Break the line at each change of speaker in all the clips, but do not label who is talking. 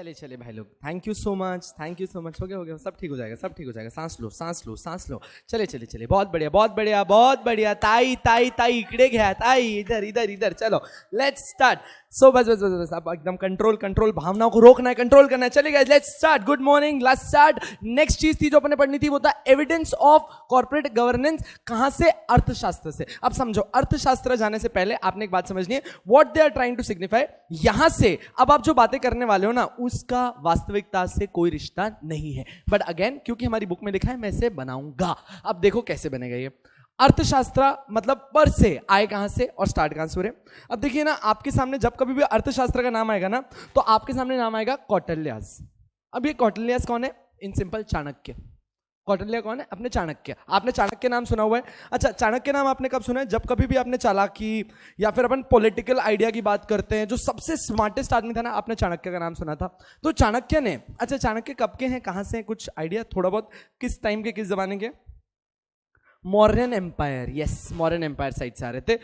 चले चले भाई लोग, thank you so much, thank you so much. हो गया, सब ठीक हो जाएगा, सब ठीक हो जाएगा। सांस लो, सांस लो, सांस लो। चले चले चले, बहुत बढ़िया, बहुत बढ़िया, बहुत बढ़िया। ताई ताई ताई इकडे घ्या, ताई इधर इधर इधर। चलो लेट्स स्टार्ट। सो बस बस बस बस, अब एकदम कंट्रोल कंट्रोल, भावनाओं को रोकना है, कंट्रोल करना है। चले guys, let's start. Good morning, let's start. Next चीज थी जो अपने पढ़नी थी वो था एविडेंस ऑफ कॉर्पोरेट गवर्नेंस। कहां से? अर्थशास्त्र से। अब समझो, अर्थशास्त्र जाने से पहले आपने एक बात समझनी है, what they are trying to signify. यहां से अब आप जो बातें करने वाले हो ना, उसका वास्तविकता से कोई रिश्ता नहीं है। बट अगेन, क्योंकि हमारी बुक में लिखा है, मैं इसे बनाऊंगा। अब देखो कैसे बनेगा ये। अर्थशास्त्र मतलब पर से, आए कहां से और स्टार्ट कहां से हो रहे। अब देखिए ना, आपके सामने जब कभी भी अर्थशास्त्र का नाम आएगा ना, तो आपके सामने नाम आएगा कौटिल्यास। अब ये कौटिल्यास कौन है? In simple Chanakya. कौटिल्य कौन है? अपने चाणक्य। आपने चाणक्य नाम सुना हुआ है? अच्छा, चाणक्य नाम आपने कब सुना है? जब कभी भी आपने चालाकी या फिर अपन पॉलिटिकल आइडिया की बात करते हैं, जो सबसे स्मार्टेस्ट आदमी था ना, आपने चाणक्य का नाम सुना था। तो चाणक्य ने, अच्छा चाणक्य कब के हैं, कहां से हैं, कुछ आइडिया थोड़ा बहुत? किस टाइम के, किस जमाने के? Mauryan empire. Yes, Mauryan empire side से आ रहे थे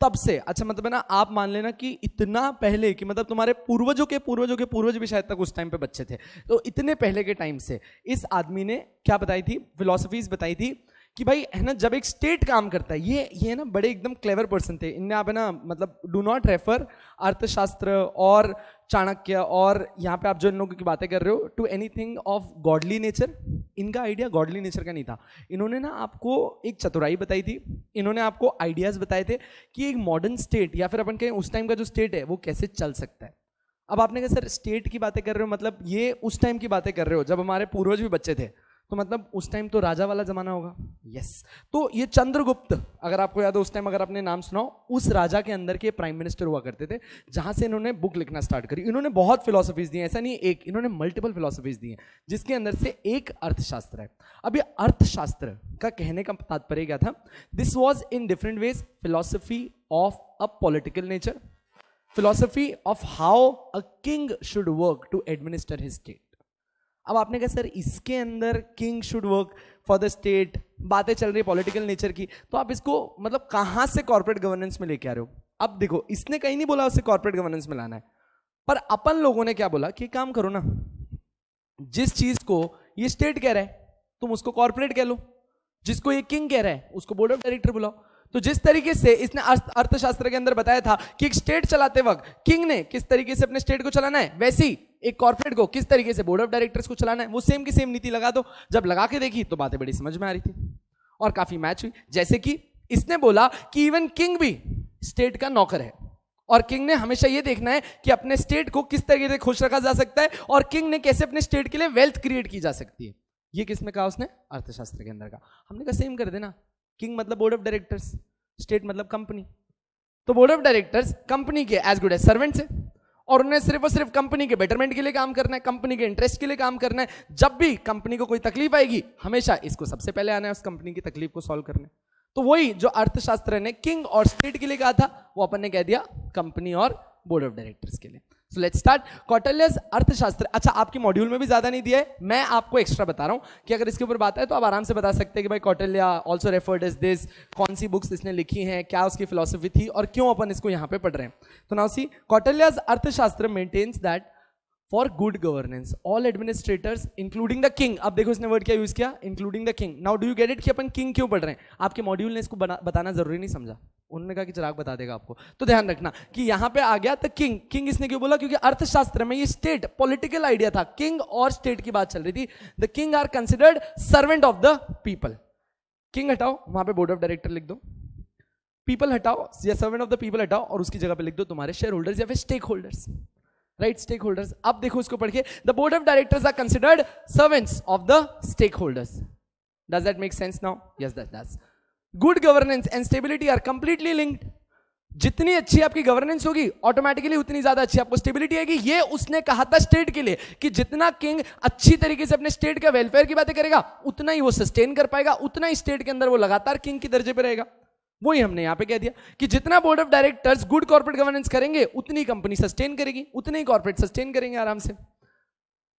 तब से। अच्छा, मतलब है ना, आप मान लेना कि इतना पहले कि मतलब तुम्हारे पूर्वजों के पूर्वजों के पूर्वज भी शायद तक उस टाइम पे बच्चे थे। तो इतने पहले के टाइम से इस आदमी ने क्या बताई थी, फिलोसफीज बताई थी कि भाई है ना, जब एक स्टेट काम करता है, ये ना बड़े एकदम क्लेवर पर्सन थे। इनने आप है ना, मतलब डू नॉट रेफर अर्थशास्त्र और चाणक्य और यहाँ पे आप जो इन लोगों की बातें कर रहे हो to anything of godly nature. इनका आइडिया गॉडली नेचर का नहीं था। इन्होंने ना आपको एक चतुराई बताई थी, इन्होंने आपको आइडियाज बताए थे कि एक मॉडर्न स्टेट या फिर अपन कहें उस टाइम का जो स्टेट है वो कैसे चल सकता है। अब आपने कहा सर स्टेट की बातें कर रहे हो, मतलब ये उस टाइम की बातें कर रहे हो जब हमारे पूर्वज भी बच्चे थे, तो मतलब उस टाइम तो राजा वाला जमाना होगा। यस, तो ये चंद्रगुप्त, अगर आपको याद हो उस टाइम अगर आपने नाम सुना हो, उस राजा के अंदर के प्राइम मिनिस्टर हुआ करते थे, जहां से इन्होंने बुक लिखना स्टार्ट करी। इन्होंने बहुत फिलोसफीज दी हैं, ऐसा नहीं एक, इन्होंने मल्टीपल फिलोसफीज दी हैं, जिसके अंदर से एक अर्थशास्त्र है। अब ये अर्थशास्त्र का कहने का तात्पर्य क्या था? This was in different ways philosophy of a political nature, philosophy of how a king should work to administer his state. अब आपने कहा सर इसके अंदर king should work for the state, बातें चल रही है पॉलिटिकल नेचर की, तो आप इसको मतलब कहां से कॉर्पोरेट गवर्नेंस में लेके आ रहे हो? अब देखो, इसने कहीं नहीं बोला उसे कॉर्पोरेट गवर्नेंस में लाना है, पर अपन लोगों ने क्या बोला कि काम करो ना, जिस चीज को ये स्टेट कह रहा है तुम उसको कॉर्पोरेट कह लो, जिसको ये किंग कह रहा है उसको बोर्ड ऑफ डायरेक्टर बुलाओ। तो जिस तरीके से इसने अर्थशास्त्र के अंदर बताया था कि एक स्टेट चलाते वक्त किंग ने किस तरीके से अपने स्टेट को चलाना है, वैसी एक कॉर्पोरेट को किस तरीके से बोर्ड ऑफ डायरेक्टर्स को चलाना है, वो सेम की सेम नीति लगा दो। जब लगा के देखी तो बातें बड़ी समझ में आ रही थी और काफी मैच हुई। जैसे कि इसने बोला कि इवन किंग भी स्टेट का नौकर है और किंग ने हमेशा ये देखना है कि अपने स्टेट को किस तरीके से खुश रखा जा सकता है और किंग ने कैसे अपने स्टेट के लिए वेल्थ क्रिएट की जा सकती है। ये किस में कहा उसने? अर्थशास्त्र के अंदर का। हमने कहा सेम कर देना, किंग मतलब बोर्ड ऑफ डायरेक्टर्स, स्टेट मतलब कंपनी। तो बोर्ड ऑफ डायरेक्टर्स कंपनी के एज गुड एज सर्वेंट्स है और उन्हें सिर्फ और सिर्फ कंपनी के बेटरमेंट के लिए काम करना है, कंपनी के इंटरेस्ट के लिए काम करना है। जब भी कंपनी को कोई तकलीफ आएगी, हमेशा इसको सबसे पहले आना है उस कंपनी की तकलीफ को सॉल्व करने। तो वही जो अर्थशास्त्र ने किंग और स्टेट के लिए कहा था, वो अपन ने कह दिया कंपनी और बोर्ड ऑफ डायरेक्टर्स के लिए। So let's start. कौटिल्यस अर्थशास्त्र। अच्छा, आपके मॉड्यूल में भी ज्यादा नहीं दिया है, मैं आपको एक्स्ट्रा बता रहा हूं कि अगर इसके ऊपर बात है तो आप आराम से बता सकते हैं कि भाई Kautilya also referred as this, कौन सी बुक्स इसने लिखी हैं, क्या उसकी फिलोसफी थी और क्यों अपन इसको यहां पे पढ़ रहे हैं। तो now see, Kautilya's Arthashastra maintains that for good governance all administrators including the king. अब देखो इसने वर्ड क्या यूज किया, including the king. Now do you get it कि अपन किंग क्यों पढ़ रहे हैं? आपके मॉड्यूल ने इसको बताना जरूरी नहीं समझा, उन्होंने कहा कि चिराग बता देगा आपको। तो ध्यान रखना कि यहां पे आ गया द किंग। किंग इसने क्यों बोला? क्योंकि अर्थशास्त्र में ये स्टेट पॉलिटिकल आइडिया था, किंग और स्टेट की बात चल रही थी। The king are considered servant of the people. King हटाओ, वहां पे बोर्ड ऑफ डायरेक्टर लिख दो, पीपल हटाओ या सर्वेंट ऑफ द पीपल हटाओ और उसकी जगह पे लिख दो तुम्हारे शेयर होल्डर्स या फिर stakeholders, right? Stakeholders. अब देखो इसको पढ़ के, the board of directors are considered servants of the stakeholders. Does that make sense now? Yes that does. Good governance and stability are completely linked. जितनी अच्छी आपकी governance होगी automatically उतनी ज्यादा अच्छी आपको स्टेबिलिटी आएगी। ये उसने कहा था स्टेट के लिए कि जितना किंग अच्छी तरीके से अपने स्टेट के वेलफेयर की बातें करेगा, उतना ही वो सस्टेन कर पाएगा, उतना ही स्टेट के अंदर वो लगातार किंग की दर्जे पे रहेगा। वही हमने यहां पे कह दिया कि जितना board of directors good corporate governance करेंगे, उतनी कंपनी सस्टेन करेगी, उतने ही कॉर्पोरेट सस्टेन करेंगे आराम से।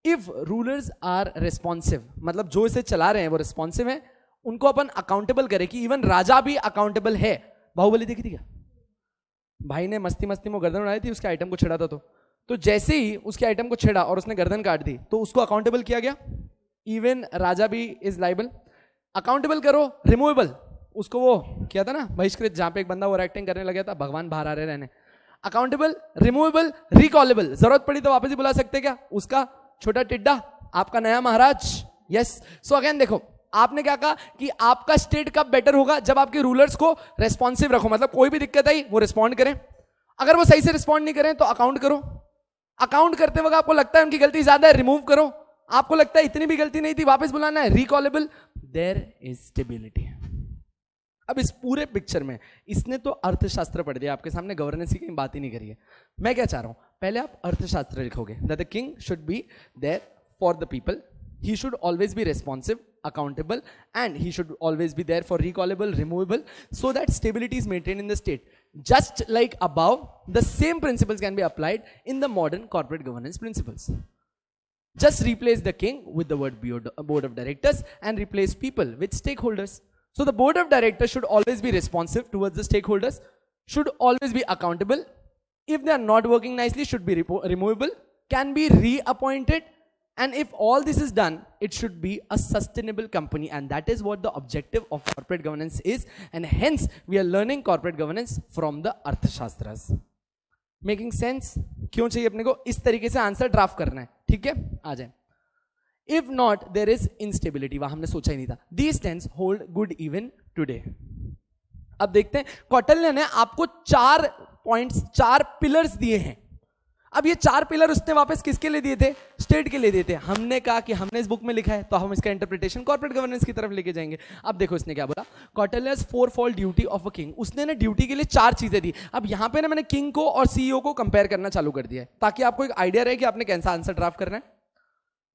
इफ रूलर्स आर रिस्पॉन्सिव, मतलब जो इसे चला रहे हैं वो रिस्पॉन्सिव है, उनको अपन अकाउंटेबल करें कि इवन राजा भी अकाउंटेबल है। बाहुबली देखी थी क्या? भाई ने मस्ती मस्ती में गर्दन उड़ाई थी, उसके आइटम को छिड़ा था, तो तो जैसे ही उसके आइटम को छेड़ा और उसने गर्दन काट दी तो उसको अकाउंटेबल किया गया, इवन राजा भी इज लाइबल। अकाउंटेबल करो, रिमूवेबल, उसको वो किया था ना बहिष्कृत, जहां पे एक बंदा ओवर एक्टिंग करने लगा था, भगवान बाहर आ रहे रहने। अकाउंटेबल, रिमूवेबल, रिकॉलेबल, जरूरत पड़ी तो वापस ही बुला सकते क्या उसका छोटा टिड्डा, आपका नया महाराज। यस, सो अगेन देखो आपने क्या कहा कि आपका स्टेट कब बेटर होगा, जब आपके रूलर्स को रेस्पॉन्सिव रखो, मतलब कोई भी दिक्कत आई वो रिस्पॉन्ड करें, अगर वो सही से रिस्पॉन्ड नहीं करें तो अकाउंट करो, अकाउंट करते वक्त आपको लगता है उनकी गलती ज्यादा है, रिमूव करो, आपको लगता है इतनी भी गलती नहीं थी, वापस बुलाना है, रिकॉलेबल, देयर इज स्टेबिलिटी। अब इस पूरे पिक्चर में इसने तो अर्थशास्त्र पढ़ दिया आपके सामने, गवर्नेंस की बात ही नहीं करी है। मैं क्या चाह रहा हूं, पहले आप अर्थशास्त्र लिखोगे, that the king should be there for the people, he should always be responsive, accountable, and he should always be there for recallable, removable, so that stability is maintained in the state. Just like above, the same principles can be applied in the modern corporate governance principles. Just replace the king with the word board of directors and replace people with stakeholders. So the board of directors should always be responsive towards the stakeholders, should always be accountable. If they are not working nicely, should be removable, can be reappointed. And if all this is done, it should be a sustainable company, and that is what the objective of corporate governance is, and hence we are learning corporate governance from the Arthashastras. Making sense? क्यों चाहिए अपने को इस तरीके से answer draft करना है, ठीक है, आ जाए। If not, there is instability, वहां हमने सोचा ही नहीं था। These trends hold good even today. अब देखते हैं, कौटिल्य ने आपको 4 पॉइंट्स, 4 पिलर्स दिए हैं। अब ये 4 पिलर उसने वापस किसके लिए दिए थे, स्टेट के लिए दिए थे। हमने कहा कि हमने इस बुक में लिखा है तो हम इसका इंटरप्रिटेशन कॉर्पोरेट गवर्नेंस की तरफ लेके जाएंगे। अब देखो इसने क्या बोला, कौटिल्यस 4-fold duty of a king, उसने ना ड्यूटी के लिए 4 चीजें दी। अब यहां पे ना मैंने किंग को और सीईओ को कंपेयर करना चालू कर दिया है ताकि आपको एक आइडिया रहे कि आपने कैसा आंसर ड्राफ्ट करना है।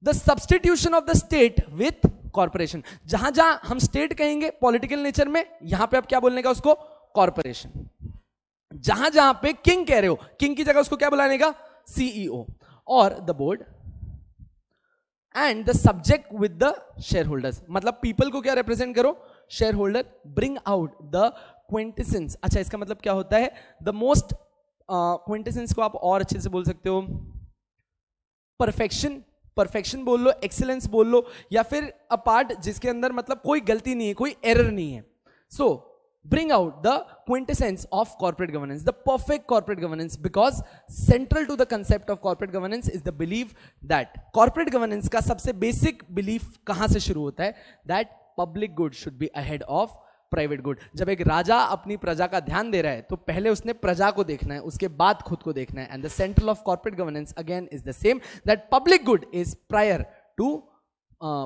The substitution of the state with corporation, जहां जहां हम स्टेट कहेंगे पॉलिटिकल नेचर में, यहां पे अब क्या बोलने का उसको, कॉर्पोरेशन। जहां जहां पे किंग कह रहे हो, किंग की जगह उसको क्या बुलाने का, CEO, और the board and the subject with the shareholders, मतलब पीपल को क्या रिप्रेजेंट करो, shareholder, bring out the quintessence. अच्छा, इसका मतलब क्या होता है, द मोस्ट, क्विंटेसेंस को आप और अच्छे से बोल सकते हो परफेक्शन, परफेक्शन बोल लो, एक्सीलेंस बोल लो, या फिर अ पार्ट जिसके अंदर मतलब कोई गलती नहीं है, कोई एरर नहीं है। सो bring out the quintessence of corporate governance, the perfect corporate governance, because central to the concept of corporate governance is the belief that corporate governance का सबसे basic belief कहां से शुरू होता है, that public good should be ahead of private good। जब एक राजा अपनी प्रजा का ध्यान दे रहा है तो पहले उसने प्रजा को देखना है, उसके बाद खुद को देखना है। and the central of corporate governance again is the same, that public good is prior to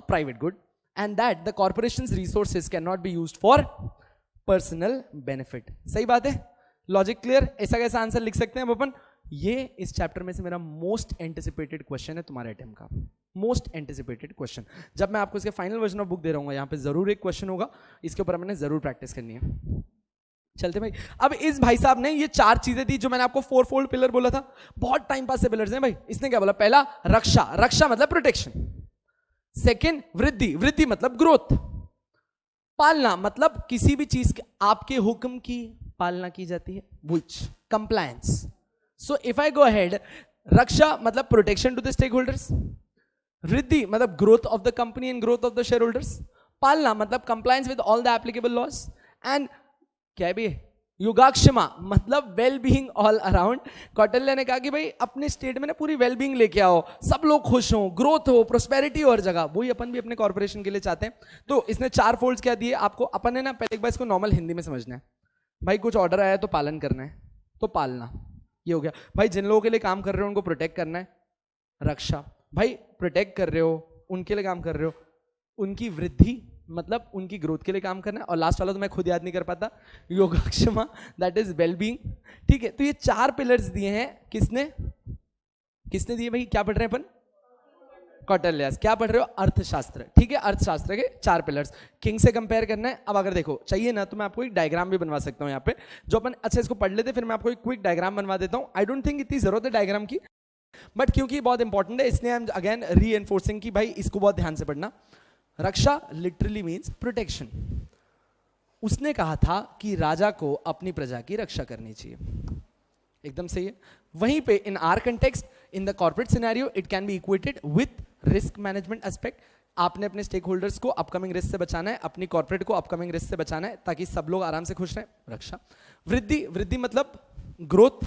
private good, and that the corporation's resources cannot be used for personal benefit. सही बात है, लॉजिक क्लियर, ऐसा कैसा answer लिख सकते हैं अपन। ये इस चैप्टर में से मेरा मोस्ट एंटिसिपेटेड क्वेश्चन है तुम्हारे अटेम्प्ट का, मोस्ट एंटिसिपेटेड क्वेश्चन। जब मैं आपको इसके फाइनल वर्जन ऑफ बुक दे रहा हूँ, यहाँ पे जरूर एक क्वेश्चन होगा, इसके ऊपर मैंने जरूर प्रैक्टिस करनी है। चलते भाई, अब इस भाई साहब ने ये 4 चीजें दी जो मैंने आपको 4-fold पिलर बोला था, बहुत टाइम पास से पिलर्स हैं भाई। इसने क्या बोला, पहला रक्षा, रक्षा मतलब प्रोटेक्शन। सेकेंड वृद्धि, वृद्धि मतलब ग्रोथ। पालना मतलब किसी भी चीज के आपके हुक्म की पालना की जाती है, which compliance. So if I go ahead, रक्षा मतलब protection to the stakeholders, वृद्धि मतलब growth of the company and growth of the shareholders, पालना मतलब compliance with all the applicable laws, and क्या है भी योगाक्षमा मतलब well being all around. Kautilya ने कहा कि भाई अपने स्टेट में ना पूरी वेल बीइंग लेके आओ, सब लोग खुश हो, ग्रोथ हो, प्रोस्पेरिटी हो हर जगह, वही अपन भी अपने कॉर्पोरेशन के लिए चाहते हैं। तो इसने 4 फोल्ड्स क्या दिए आपको, अपन ने ना पहले एक बार इसको नॉर्मल हिंदी में समझना है। भाई कुछ ऑर्डर आया तो पालन करना है, तो पालना, ये हो गया। भाई जिन लोगों के लिए काम कर रहे हो उनको प्रोटेक्ट करना है, रक्षा। भाई प्रोटेक्ट कर रहे हो, उनके लिए काम कर रहे हो, उनकी वृद्धि मतलब उनकी ग्रोथ के लिए काम करना है, और लास्ट वाला तो मैं खुद याद नहीं कर पाता, योगाक्षमा, दैट इज वेल बीइंग। ठीक है, तो ये 4 पिलर्स दिए हैं, किसने किसने दिए भाई, क्या पढ़ रहे हैं अपन, कौटिल्य। क्या पढ़ रहे हो, अर्थशास्त्र। ठीक है, अर्थशास्त्र के 4 पिलर्स, किंग से कंपेयर करना है। अब अगर देखो चाहिए ना तो मैं आपको एक डायग्राम भी बनवा सकता हूं यहाँ पे, जो अपन अच्छा इसको पढ़ लेते, फिर मैं आपको एक क्विक डायग्राम बनवा देता हूँ। आई डोंट थिंक इतनी जरूरत है डायग्राम की, बट क्योंकि बहुत इंपॉर्टेंट है इसलिए आई एम अगेन री एनफोर्सिंग कि भाई इसको बहुत ध्यान से पढ़ना। रक्षा लिटरली मीन्स प्रोटेक्शन। उसने कहा था कि राजा को अपनी प्रजा की रक्षा करनी चाहिए, एकदम सही है। वहीं पे इन are context, in the corporate scenario, it can be equated with risk management aspect. आपने अपने स्टेक होल्डर्स को अपकमिंग रिस्क से बचाना है, अपनी कॉर्पोरेट को अपकमिंग रिस्क से बचाना है, ताकि सब लोग आराम से खुश रहें. रक्षा. वृद्धि, वृद्धि मतलब growth.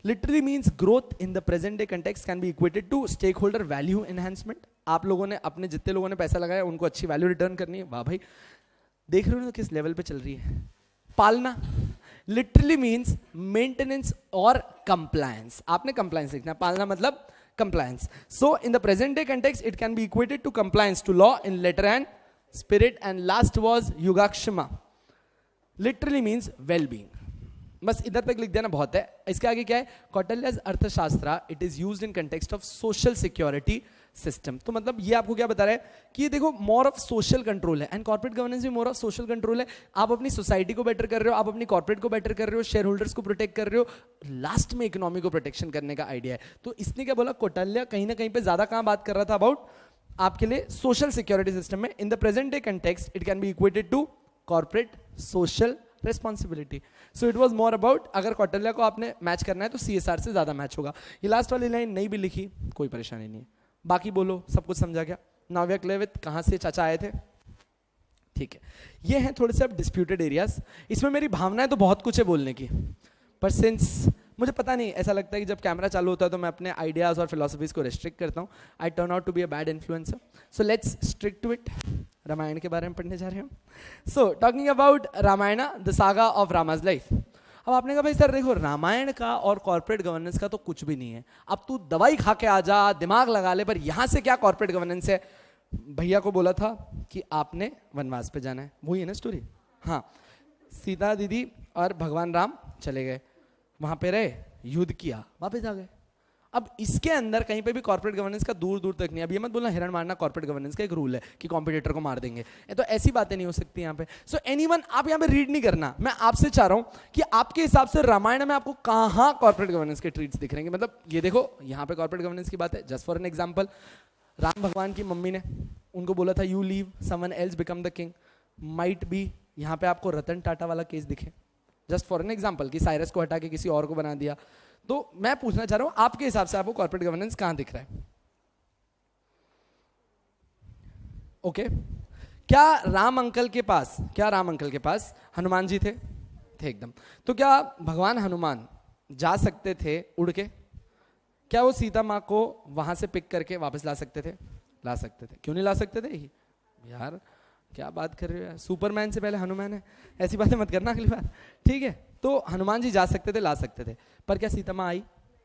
Literally means growth in the present day context can be equated to stakeholder value enhancement. आप लोगों ने अपने जितने लोगों ने पैसा लगाया उनको अच्छी वैल्यू रिटर्न करनी है. वाह भाई, देख रहे हो ना किस लेवल पे चल रही है. पालना लिटरली मीन्स मेंटेनेंस और कंप्लायंस. आपने कंप्लायंस लिखना है, पालना मतलब compliance. So in the present day context it can be equated to compliance to law in letter and spirit. And last was yugakshama, literally means well being. बस इधर तक लिख देना बहुत है. इसके आगे क्या है? कौटिल्यज अर्थशास्त्र, it is used in context of social security system. तो मतलब ये आपको क्या बता रहा है कि ये देखो मोर ऑफ सोशल कंट्रोल है, एंड कॉर्पोरेट गवर्नेंस भी मोर ऑफ सोशल कंट्रोल है. आप अपनी सोसाइटी को बेटर कर रहे हो, आप अपनी कॉर्पोरेट को बेटर कर रहे हो, शेयर होल्डर्स को प्रोटेक्ट कर रहे हो, लास्ट में इकोनॉमी को प्रोटेक्शन करने का आइडिया है. तो इसने क्या बोला, कौटिल्य कहीं ना कहीं पे ज्यादा कहां बात कर रहा था अबाउट आपके लिए सोशल सिक्योरिटी सिस्टम में. In the present day context it can be equated to corporate social responsibility. So it was more about, अगर कौटिल्य को आपने मैच करना है तो CSR से ज्यादा मैच होगा. ये लास्ट वाली लाइन नहीं भी लिखी कोई परेशानी नहीं है, बाकी बोलो सब कुछ समझा गया. Now we are clear with कहां से चाचा आए थे. ठीक है, ये हैं थोड़े से अब डिस्प्यूटेड एरियाज. इसमें मेरी भावनाएं तो बहुत कुछ है बोलने की, पर सिंस मुझे पता नहीं, ऐसा लगता है कि जब कैमरा चालू होता है तो मैं अपने आइडियाज और फिलोसफीज को रिस्ट्रिक्ट करता हूं. I turn out to be a bad influencer. So let's stick to it. Ramayana के बारे में पढ़ने जा रहे हैं. So talking about Ramayana, the saga of Rama's life. अब आपने कहा भाई सर देखो रामायण का और कॉर्पोरेट गवर्नेंस का तो कुछ भी नहीं है. अब तू दवाई खा के आ जा, दिमाग लगा ले, पर यहां से क्या कॉर्पोरेट गवर्नेंस है. भैया को बोला था कि आपने वनवास पे जाना है, वही है ना स्टोरी. हाँ, सीता दीदी और भगवान राम चले गए, वहां पे रहे, युद्ध किया, वापस आ गए. अब इसके अंदर कहीं पे भी कॉर्पोरेट गवर्नेंस का दूर दूर तक नहीं. अब ये मत बोलना हिरण मारना कॉर्पोरेट गवर्नेंस का एक रूल है कि कॉम्पिटिटर को मार देंगे, ये तो ऐसी बातें नहीं हो सकती यहाँ पे. सो एनीवन, आप यहाँ पे रीड नहीं करना. मैं आपसे चाह रहा हूँ कि आपके हिसाब से रामायण में आपको कहाँ कॉर्पोरेट गवर्नेंस के ट्रीट्स दिख रहे हैं. मतलब ये देखो यहाँ पे कॉर्पोरेट गवर्नेंस की बात है. Just for an example, Ram भगवान की मम्मी ने उनको बोला था you leave, someone else become the king. Might be यहाँ पे आपको रतन टाटा वाला केस दिखे. जस्ट फॉर एन एग्जाम्पल कि साइरस को हटा के किसी और को बना दिया. तो मैं पूछना चाह रहा हूं आपके हिसाब से आपको कॉर्पोरेट गवर्नेंस कहां दिख रहा है. ओके, क्या राम अंकल के पास हनुमान जी थे एकदम. तो क्या भगवान हनुमान जा सकते थे उड़ के? क्या वो सीता माँ को वहां से पिक करके वापस ला सकते थे? ला सकते थे. क्यों नहीं ला सकते थे यार, क्या बात कर रहे हो यार, सुपरमैन से पहले हनुमान है, ऐसी बातें मत करना अगली बार. ठीक है, तो हनुमान जी जा सकते थे, ला सकते थे, पर क्या सीता माँ आई?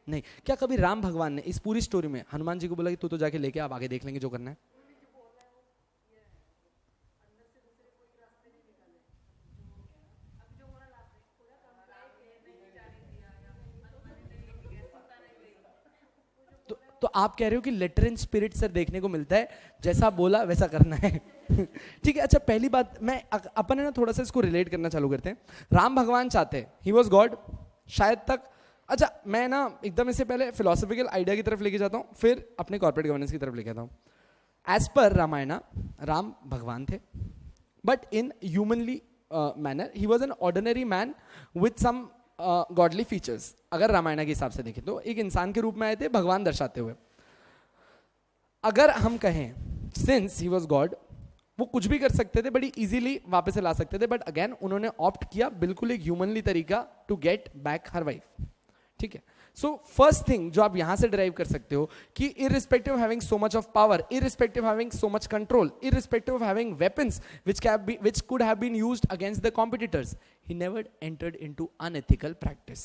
नहीं. क्या कभी राम भगवान ने इस पूरी स्टोरी में हनुमान जी को बोला कि तू तो जाके लेके आप आगे देख लेंगे जो करना है? तो आप कह रहे हो कि लेटर इन स्पिरिट सर देखने को मिलता है, जैसा बोला वैसा करना है. ठीक है. अच्छा, पहली बात मैं अपन है ना थोड़ा सा इसको रिलेट करना चालू करते हैं. राम भगवान चाहते हैं, ही वॉज गॉड शायद तक. अच्छा, मैं ना एकदम इससे पहले फिलोसफिकल आइडिया की तरफ लेके जाता हूँ, फिर अपने कॉर्पोरेट गवर्नेंस की तरफ लेके आता हूँ. एज पर रामायण, राम भगवान थे, but in humanly manner he was an ordinary man with some godly features. अगर रामायण के हिसाब से देखें तो एक इंसान के रूप में आए थे भगवान दर्शाते हुए. अगर हम कहें सिंस ही वॉज गॉड, वो कुछ भी कर सकते थे, बड़ी इजीली वापस से ला सकते थे, बट अगेन उन्होंने ऑप्ट किया बिल्कुल एक ह्यूमनली तरीका to get back her wife. ठीक है. सो फर्स्ट थिंग जो आप यहां से डिराइव कर सकते हो कि irrespective of having so much of power, irrespective of having so much control, irrespective of having weapons which could have been used against the competitors, he never entered into unethical practice,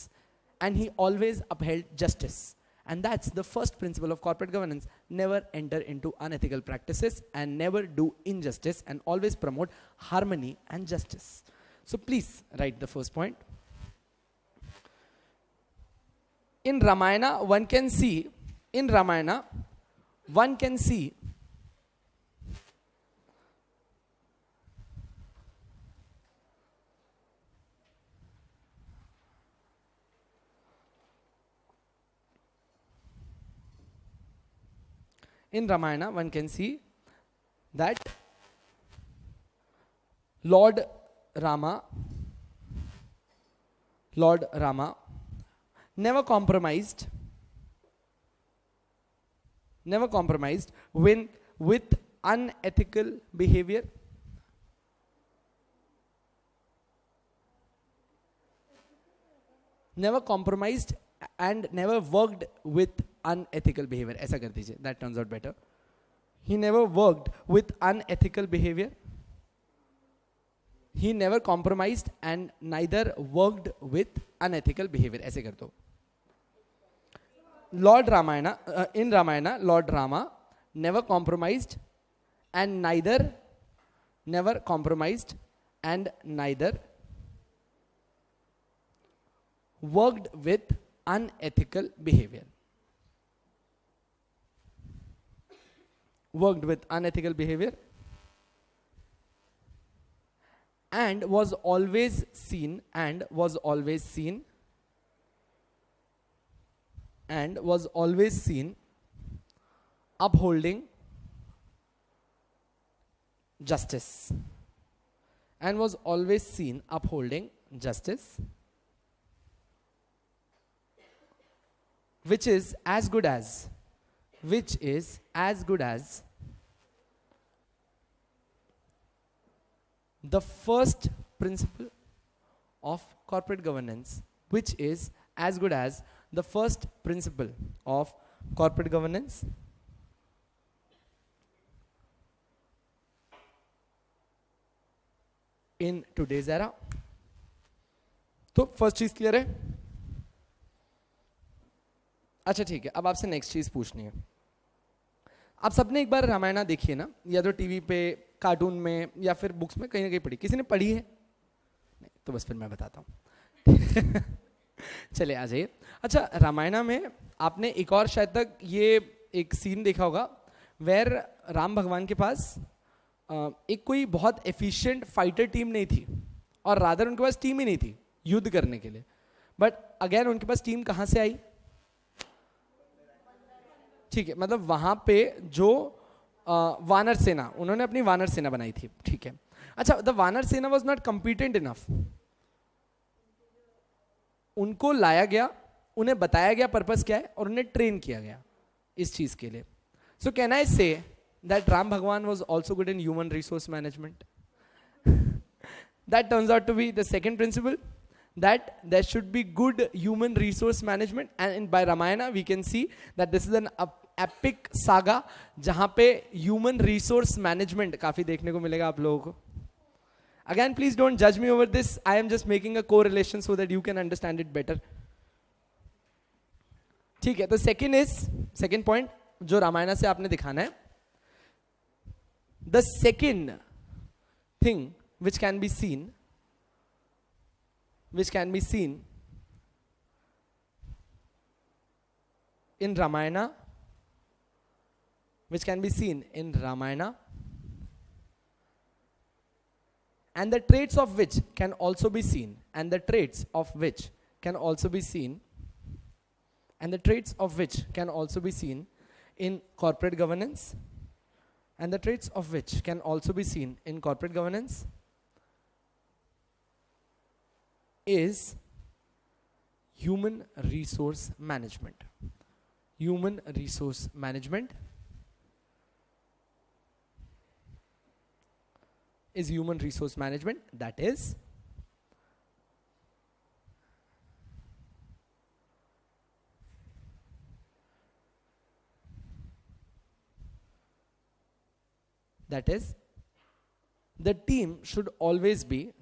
and he always upheld justice. And that's the first principle of corporate governance. Never enter into unethical practices and never do injustice, and always promote harmony and justice. So please write the first point. In Ramayana one can see that Lord Rama never compromised never compromised with unethical behavior. Never compromised and never worked with unethical behavior. ऐसा कर दीजिए, that turns out better. He never worked with unethical behavior. He never compromised and neither worked with unethical behavior. ऐसे कर दो. Lord Ramayana, in Ramayana, Lord Rama never compromised and never compromised and neither worked with unethical behavior. Worked with unethical behavior and was always seen upholding justice. And was always seen upholding justice, which is as good as the first principle of corporate governance, which is as good as the first principle of corporate governance. In today's era. तो first चीज clear है? अच्छा ठीक है, अब आपसे next चीज पूछनी है. आप सबने एक बार रामायण देखी है ना, या तो टीवी पे, कार्टून में, या फिर बुक्स में कहीं ना कहीं पढ़ी. किसी ने पढ़ी है? नहीं, तो बस फिर मैं बताता हूँ. चले आ जाइए. अच्छा, रामायण में आपने एक और शायद तक ये एक सीन देखा होगा वेर राम भगवान के पास एक कोई बहुत एफिशिएंट फाइटर टीम नहीं थी, और रादर उनके पास टीम ही नहीं थी युद्ध करने के लिए. बट अगेन उनके पास टीम कहां से आई? ठीक है, मतलब वहां पे जो वानर सेना, उन्होंने अपनी वानर सेना बनाई थी. ठीक है. अच्छा, द वानर सेना वाज नॉट कॉम्पिटेंट इनफ. उनको लाया गया, उन्हें बताया गया पर्पस क्या है, और उन्हें ट्रेन किया गया इस चीज के लिए. सो कैन आई से that Ram Bhagwan was also good in human resource management? That turns out to be the second principle, that there should be good human resource management. And by Ramayana we can see that this is an epic saga जहाँ पे human resource management काफी देखने को मिलेगा आप लोगों को. Again, please don't judge me over this. I am just making a correlation so that you can understand it better. ठीक है, तो second point जो रामायण से आपने दिखाना है. The second thing which can be seen in Ramayana, and the traits of which can also be seen in corporate governance, is human resource management. Human resource management is human resource management, that is the team should always be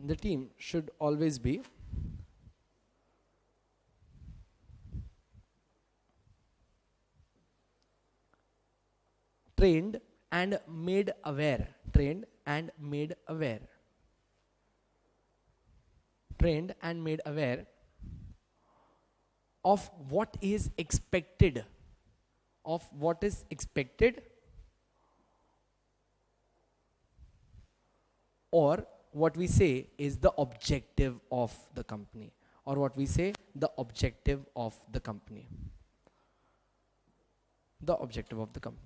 trained and made aware of what is expected or what we say is the objective of the company, the objective of the company.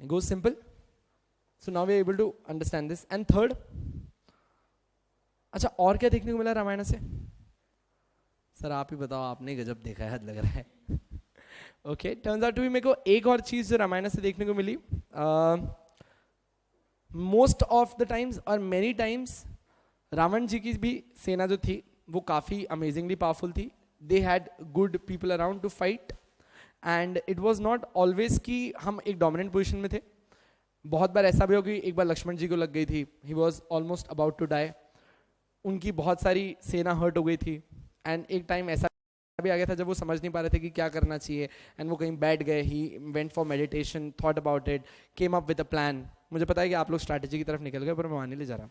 Goes simple. So now we are able to understand this. And third, अच्छा और क्या देखने को मिला रामायण से? Sir आप ही बताओ, आपने गजब देखा है, लग रहा है. Okay, turns out to be, मेरे को एक और चीज जो रामायण से देखने को मिली मोस्ट ऑफ द टाइम्स और मेनी टाइम्स रावण जी की भी सेना जो थी वो काफ़ी अमेजिंगली पावरफुल थी. They had good people around two fight and it was not always कि हम एक डोमिनेंट पोजिशन में थे. बहुत बार ऐसा भी हो कि एक बार लक्ष्मण जी को लग गई थी, he was almost about to die, उनकी बहुत सारी सेना हर्ट हो गई थी. एंड एक टाइम ऐसा भी आ गया था जब वो समझ नहीं पा रहे थे कि क्या करना चाहिए एंड वो कहीं बैठ गए. He went for meditation, thought about it, came up with a plan. मुझे पता है कि आप लोग स्ट्रैटेजी की तरफ निकल गए पर मैं मानने ले जा रहा.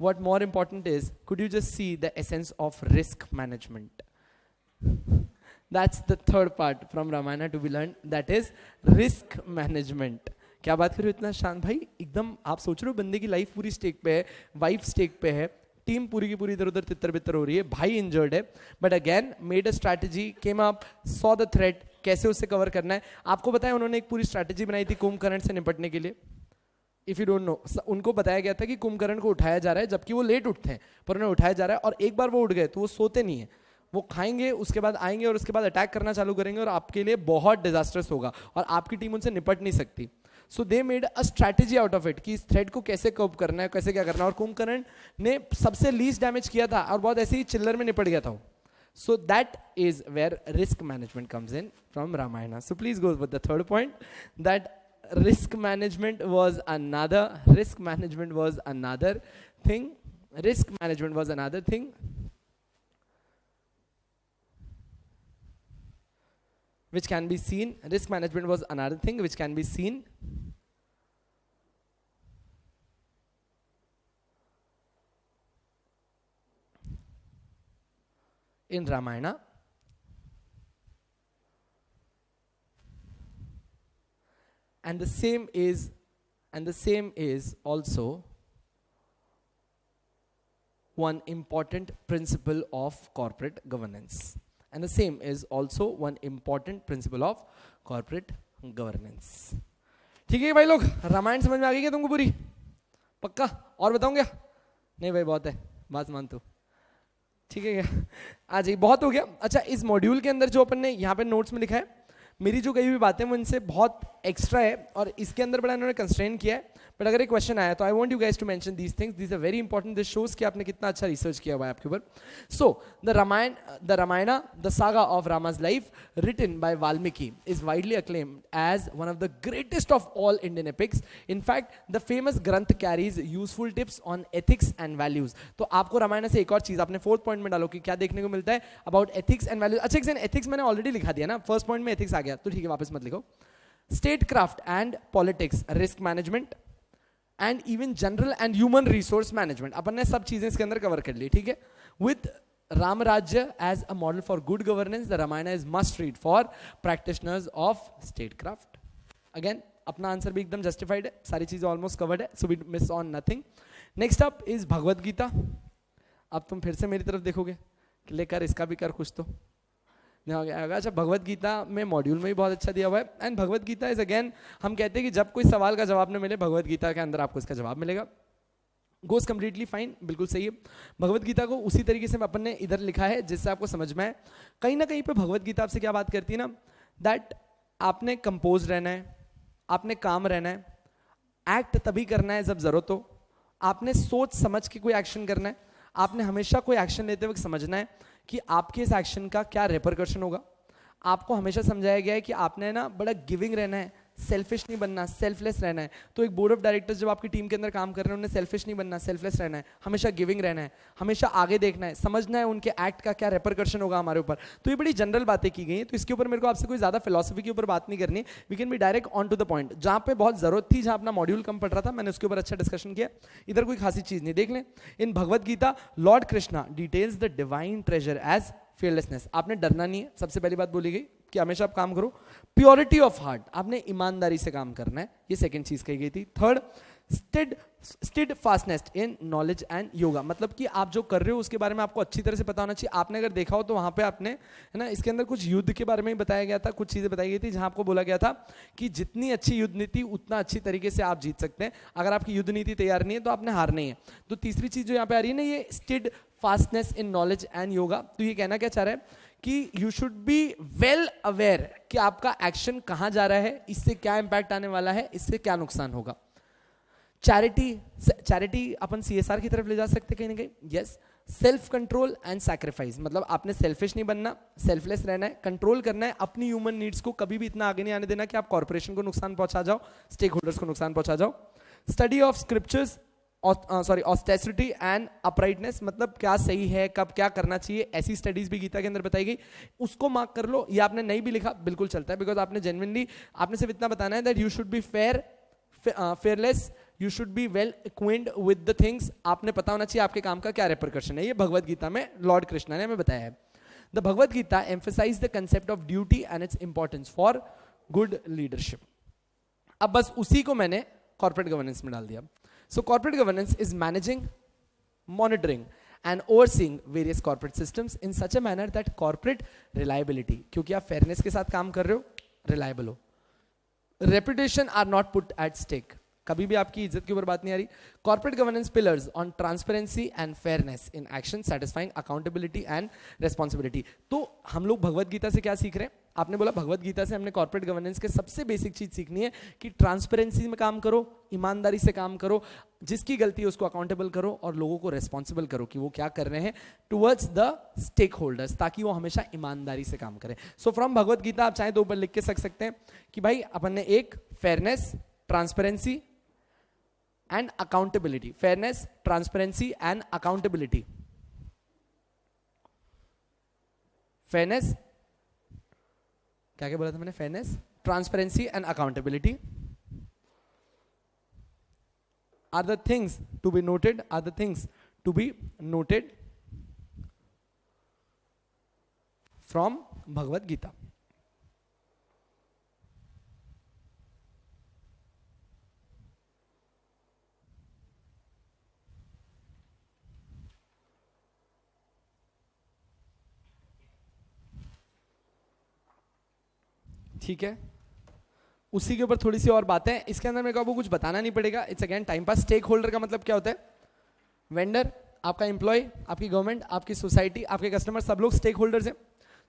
What more important is, could you just see the essence of risk management? That's the third part from Ramayana to be learned, that is risk management. क्या बात करो इतना शांत भाई, एकदम आप सोच रहे हो बंदे की लाइफ पूरी स्टेक पे है, वाइफ स्टेक पे है, टीम पूरी की पूरी इधर उधर तितर बितर हो रही है, भाई इंजर्ड है, but again made a strategy, came up, saw the threat, कैसे उससे कवर करना है. आपको पता है उन्होंने एक पूरी स्ट्रैटेजी बनाई थी कुंभकर्ण से निपटने के लिए. इफ यू डोंट नो, उनको बताया गया था कि कुंभकर्ण को उठाया जा रहा है, जबकि वो लेट उठते हैं पर उन्हें उठाया जा रहा है. और एक बार वो उठ गए तो वो सोते नहीं है, वो खाएंगे, उसके बाद आएंगे और उसके बाद अटैक करना चालू करेंगे और आपके लिए बहुत डिजास्टर्स होगा और आपकी टीम उनसे निपट नहीं सकती. So they made a strategy out of it कि इस थ्रेड को कैसे कोप करना है, कैसे क्या करना है. और कुंभकर्ण ने सबसे लीस्ट डैमेज किया था और बहुत ऐसे ही चिल्लर में निपट गया था. So that is where risk management comes in from Ramayana. So please go with the third point, that risk management was another thing. Risk management was another thing which can be seen. Risk management was another thing which can be seen in Ramayana. And the same is also one important principle of corporate governance. And the same is also one important principle of corporate governance. ठीक है भाई लोग, रामायण समझ में आ गई क्या तुमको पूरी? पक्का? और बताऊं क्या? नहीं भाई बहुत है, बात मान तू. ठीक है क्या? आ जाइए, बहुत हो गया. अच्छा, इस मॉड्यूल के अंदर जो अपन ने यहाँ पे नोट्स में लिखा है, मेरी जो कही हुई बातें वो इनसे बहुत एक्स्ट्रा है और इसके अंदर बड़ा इन्होंने कंस्ट्रेन किया है. बट अगर एक क्वेश्चन आया तो I want you guys to mention these things, this are very important. This shows कि आपने कितना अच्छा रिसर्च किया हुआ है आपके ऊपर. So the Ramayana, the saga of Rama's life, written by Valmiki, is widely acclaimed as one of the greatest of all Indian epics. In fact, the famous ग्रंथ carries useful tips on ethics and values. तो आपको रामायण से एक और चीज आपने fourth point में डालो कि क्या देखने को मिलता है अबाउट एथिक्स एंड वैल्यूज. अच्छा, एथिक्स मैंने ऑलरेडी लिखा दिया ना, फर्स्ट पॉइंट में एथिक्स आ गया तो ठीक है, वापस मत लिखो. State craft and politics, risk management and even general and human resource management, अपन ने सब चीजें इसके अंदर कवर कर ली. ठीक है, with Ram Rajya as a model for good governance, the Ramayana is must read for practitioners of statecraft. Again अपना आंसर भी एकदम जस्टिफाइड है, सारी चीजें ऑलमोस्ट कवर्ड है, so we miss on nothing. Next up is Bhagavad Gita. अब तुम फिर से मेरी तरफ देखोगे कि लेकर इसका भी कर कुछ तो. अच्छा, भगवत गीता में मॉड्यूल में भी बहुत अच्छा दिया हुआ है. And Bhagavad Gita is again, हम कहते हैं कि जब कोई सवाल का जवाब न मिले, भगवत गीता के अंदर आपको इसका जवाब मिलेगा. गोज कम्प्लीटली फाइन, बिल्कुल सही है. भगवत गीता को उसी तरीके से अपन ने इधर लिखा है जिससे आपको समझ में आए. कहीं ना कहीं पे भगवत गीता आपसे क्या बात करती है ना, दैट आपने कंपोज रहना है, आपने काम रहना है, एक्ट तभी करना है जब जरूरत हो, आपने सोच समझ के कोई एक्शन करना है, आपने हमेशा कोई एक्शन लेते वक्त समझना है कि आपके इस एक्शन का क्या रेपरकशन होगा. आपको हमेशा समझाया गया है कि आपने ना बड़ा गिविंग रहना है, सेल्फिश नहीं बनना, सेल्फलेस रहना है. तो एक बोर्ड ऑफ डायरेक्टर्स जब आपकी टीम के अंदर काम कर रहे हैं, उन्हें सेल्फिश नहीं बनना, सेल्फलेस रहना है, हमेशा गिविंग रहना है, हमेशा आगे देखना है, समझना है उनके एक्ट का क्या रेपरकशन होगा हमारे ऊपर. तो ये बड़ी जनरल बातें की गई हैं, तो इसके ऊपर मेरे को आपसे कोई ज्यादा फिलोसफी के ऊपर बात नहीं करनी. We can be direct on to the point. जहां पे बहुत जरूरत थी, जहां अपना मॉड्यूल कम पड़ रहा था, मैंने उसके ऊपर अच्छा डिस्कशन किया. इधर कोई खासी चीज नहीं. देख लें, in Bhagavad Gita lord Krishna details the divine treasure as fearlessness. आपने डरना नहीं है, सबसे पहली बात बोली गई कि हमेशा आप काम करो. प्योरिटी ऑफ हार्ट, आपने ईमानदारी से काम करना है, ये सेकंड चीज कही गई थी. Third, steadfastness in knowledge and yoga, मतलब कि आप जो कर रहे हो उसके बारे में आपको अच्छी तरह से पता होना चाहिए. आपने अगर देखा हो तो वहां पे आपने, है ना, इसके अंदर कुछ युद्ध के बारे में ही बताया गया था, कुछ चीजें बताई गई थी जहां आपको बोला गया था कि जितनी अच्छी युद्ध नीति उतना अच्छी तरीके से आप जीत सकते हैं. अगर आपकी युद्ध नीति तैयार नहीं है तो आपने हारना ही है. तो तीसरी चीज जो यहाँ पे आ रही है ना, ये steadfastness in knowledge and yoga. तो ये कहना क्या चाह रहा है कि you should be well aware कि आपका एक्शन कहां जा रहा है, इससे क्या इंपैक्ट आने वाला है, इससे क्या नुकसान होगा. चैरिटी अपन CSR की तरफ ले जा सकते कहीं ना कहीं. Yes. Self control and sacrifice, मतलब आपने सेल्फिश नहीं बनना, सेल्फलेस रहना है, कंट्रोल करना है अपनी ह्यूमन नीड्स को, कभी भी इतना आगे नहीं आने देना कि आप कॉर्पोरेशन को नुकसान पहुंचा जाओ, स्टेक होल्डर्स को नुकसान पहुंचा जाओ. Study of scriptures, austerity and uprightness, मतलब क्या सही है, कब क्या करना चाहिए, ऐसी स्टडीज भी गीता के अंदर बताई गई. उसको मार्क कर लो. ये आपने नहीं भी लिखा बिल्कुल चलता है, बिकॉज आपने जेन्युइनली, आपने सिर्फ इतना बताना है that you should be fearless, you should be well acquainted with the things. आपने पता होना चाहिए आपके काम का क्या रिपरकशन है. ये भगवत गीता में लॉर्ड कृष्णा ने हमें बताया है. The Bhagavad Gita emphasise the concept of duty and its importance for good leadership. अब बस उसी को मैंने कॉर्पोरेट गवर्नेंस में डाल दिया. So corporate governance is managing, monitoring and overseeing various corporate systems in such a manner that corporate reliability, क्योंकि आप फेयरनेस के साथ काम कर रहे हो, रिलायबल हो, reputation are not put at stake, कभी भी आपकी इज्जत के ऊपर बात नहीं आ रही. Corporate governance pillars on transparency and fairness in action, satisfying accountability and responsibility. तो हम लोग भगवत गीता से क्या सीख रहे हैं? आपने बोला भगवत गीता से हमने कॉर्पोरेट गवर्नेंस के सबसे बेसिक चीज सीखनी है कि ट्रांसपेरेंसी में काम करो, ईमानदारी से काम करो, जिसकी गलती है उसको अकाउंटेबल करो और लोगों को रेस्पॉन्सिबल करो कि वो क्या कर रहे हैं टुवर्ड्स द स्टेक होल्डर्स, ताकि वो हमेशा ईमानदारी से काम करें. सो फ्रॉम भगवत गीता आप चाहे तो ऊपर लिख के सकते हैं कि भाई अपन ने एक fairness, transparency and accountability, fairness, transparency and accountability, fairness, क्या क्या बोला था मैंने, fairness, transparency and accountability are the things to be noted, are the things to be noted from Bhagavad Gita. ठीक है, उसी के ऊपर थोड़ी सी और बातें. इसके अंदर मेरे को आपको कुछ बताना नहीं पड़ेगा. It's again time pass. Stakeholder का मतलब क्या होता है? वेंडर, आपका एम्प्लॉय, आपकी गवर्नमेंट, आपकी सोसाइटी, आपके कस्टमर, सब लोग स्टेक होल्डर्स हैं.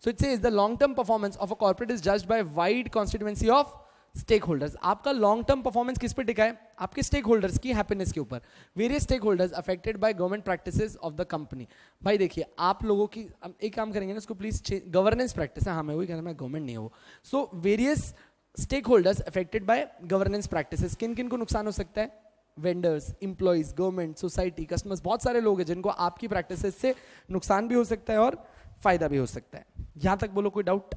So it says the long term performance of a corporate is judged by wide constituency of stakeholders. आपका लॉन्ग टर्म परफॉर्मेंस किस पे टिका है? आपके स्टेक होल्डर्स की हैप्पीनेस के ऊपर. Various stakeholders affected by government practices of the company. भाई देखिए, आप लोगों की एक काम करेंगे ना, उसको प्लीज गवर्नेंस प्रैक्टिस है, हाँ मैं वही कहना, मैं गवर्नमेंट नहीं हूँ. So various stakeholders affected by governance practices. किन किन को नुकसान हो सकता है? Vendors, employees, government, society, customers, बहुत सारे लोग हैं जिनको आपकी प्रैक्टिसेस से नुकसान भी हो सकता है और फायदा भी हो सकता है. यहां तक बोलो कोई doubt?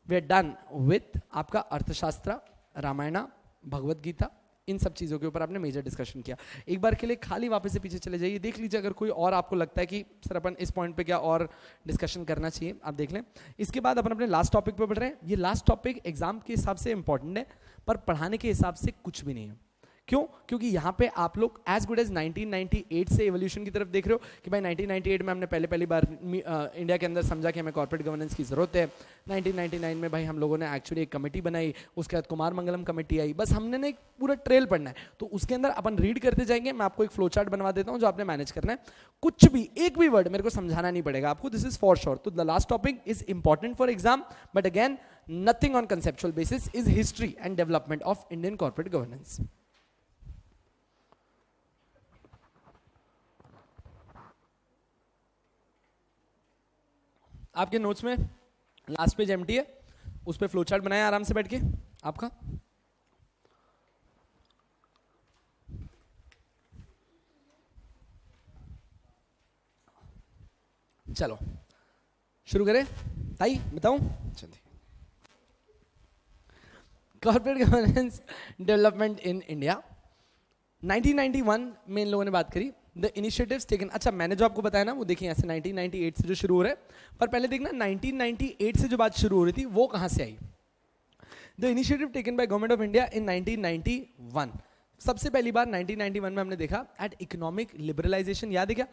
We are done with आपका अर्थशास्त्र, रामायणा, भगवत गीता, इन सब चीज़ों के ऊपर आपने मेजर डिस्कशन किया. एक बार के लिए खाली वापस से पीछे चले जाइए, देख लीजिए अगर कोई और आपको लगता है कि सर अपन इस पॉइंट पे क्या और डिस्कशन करना चाहिए, आप देख लें. इसके बाद अपन अपने लास्ट टॉपिक पे बढ़ रहे हैं. ये लास्ट टॉपिक एग्जाम के हिसाब से इंपॉर्टेंट है पर पढ़ाने के हिसाब से कुछ भी नहीं है. क्यों? क्योंकि यहाँ पे आप लोग एज गुड एज 1998 से एवोल्यूशन की तरफ देख रहे हो कि भाई 1998 में हमने पहली बार इंडिया के अंदर समझा कि हमें कॉर्पोरेट गवर्नेंस की जरूरत है. 1999 में भाई हम लोगों ने एक्चुअली एक कमेटी बनाई, उसके बाद कुमार मंगलम कमेटी आई. बस हमने ना एक पूरा ट्रेल पढ़ना है, तो उसके अंदर अपन रीड करते जाएंगे. मैं आपको एक फ्लो चार्ट बनवा देता हूँ जो आपने मैनेज करना है. कुछ भी एक भी वर्ड मेरे को समझाना नहीं पड़ेगा आपको, दिस इज फॉर श्योर. तो the last topic is important for exam, but again nothing on conceptual basis, is history and development of Indian corporate governance. आपके नोट्स में लास्ट पेज एम्प्टी है, उस पे फ्लो चार्ट बनाया आराम से बैठ के आपका. चलो शुरू करें. ताई बताऊं? चलिए. Corporate governance development in India 1991 में इन लोगों ने बात करी. द इनिशिएटिव्स टेकन, अच्छा मैंने जो आपको बताया ना वो देखिए ऐसे 1998 से जो शुरू हो रहा है, पर पहले देखना 1998 से जो बात शुरू हो रही थी वो कहां से आई. The initiative taken by government of India in 1991. सबसे पहली बार 1991 में हमने देखा एट इकोनॉमिक लिबरलाइजेशन. याद है क्या?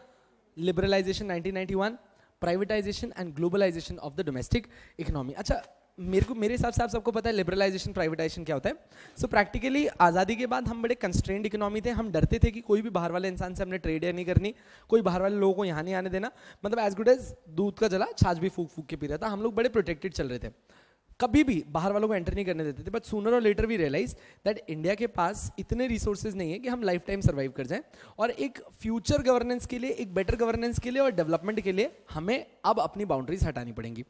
Liberalisation 1991, privatisation and globalisation of the domestic economy. अच्छा मेरे हिसाब से आप सबको पता है लिबरलाइजेशन प्राइवेटाइजेशन क्या होता है। सो प्रैक्टिकली आज़ादी के बाद हम बड़े कंस्ट्रेंड इकोनॉमी थे, हम डरते थे कि कोई भी बाहर वाले इंसान से हमने ट्रेड या नहीं करनी, कोई बाहर वाले लोगों को यहाँ नहीं आने देना, मतलब एज गुड एज दूध का जला छाछ भी फूक फूक के पी रहा था, हम लोग बड़े प्रोटेक्टेड चल रहे थे, कभी भी बाहर वालों को एंटर नहीं करने देते थे। बट सूनर और later we realise that India के पास इतने रिसोर्सेज नहीं है कि हम लाइफ टाइम सर्वाइव कर जाएं, और एक फ्यूचर गवर्नेंस के लिए, एक बेटर गवर्नेंस के लिए और डेवलपमेंट के लिए हमें अब अपनी बाउंड्रीज हटानी पड़ेंगी।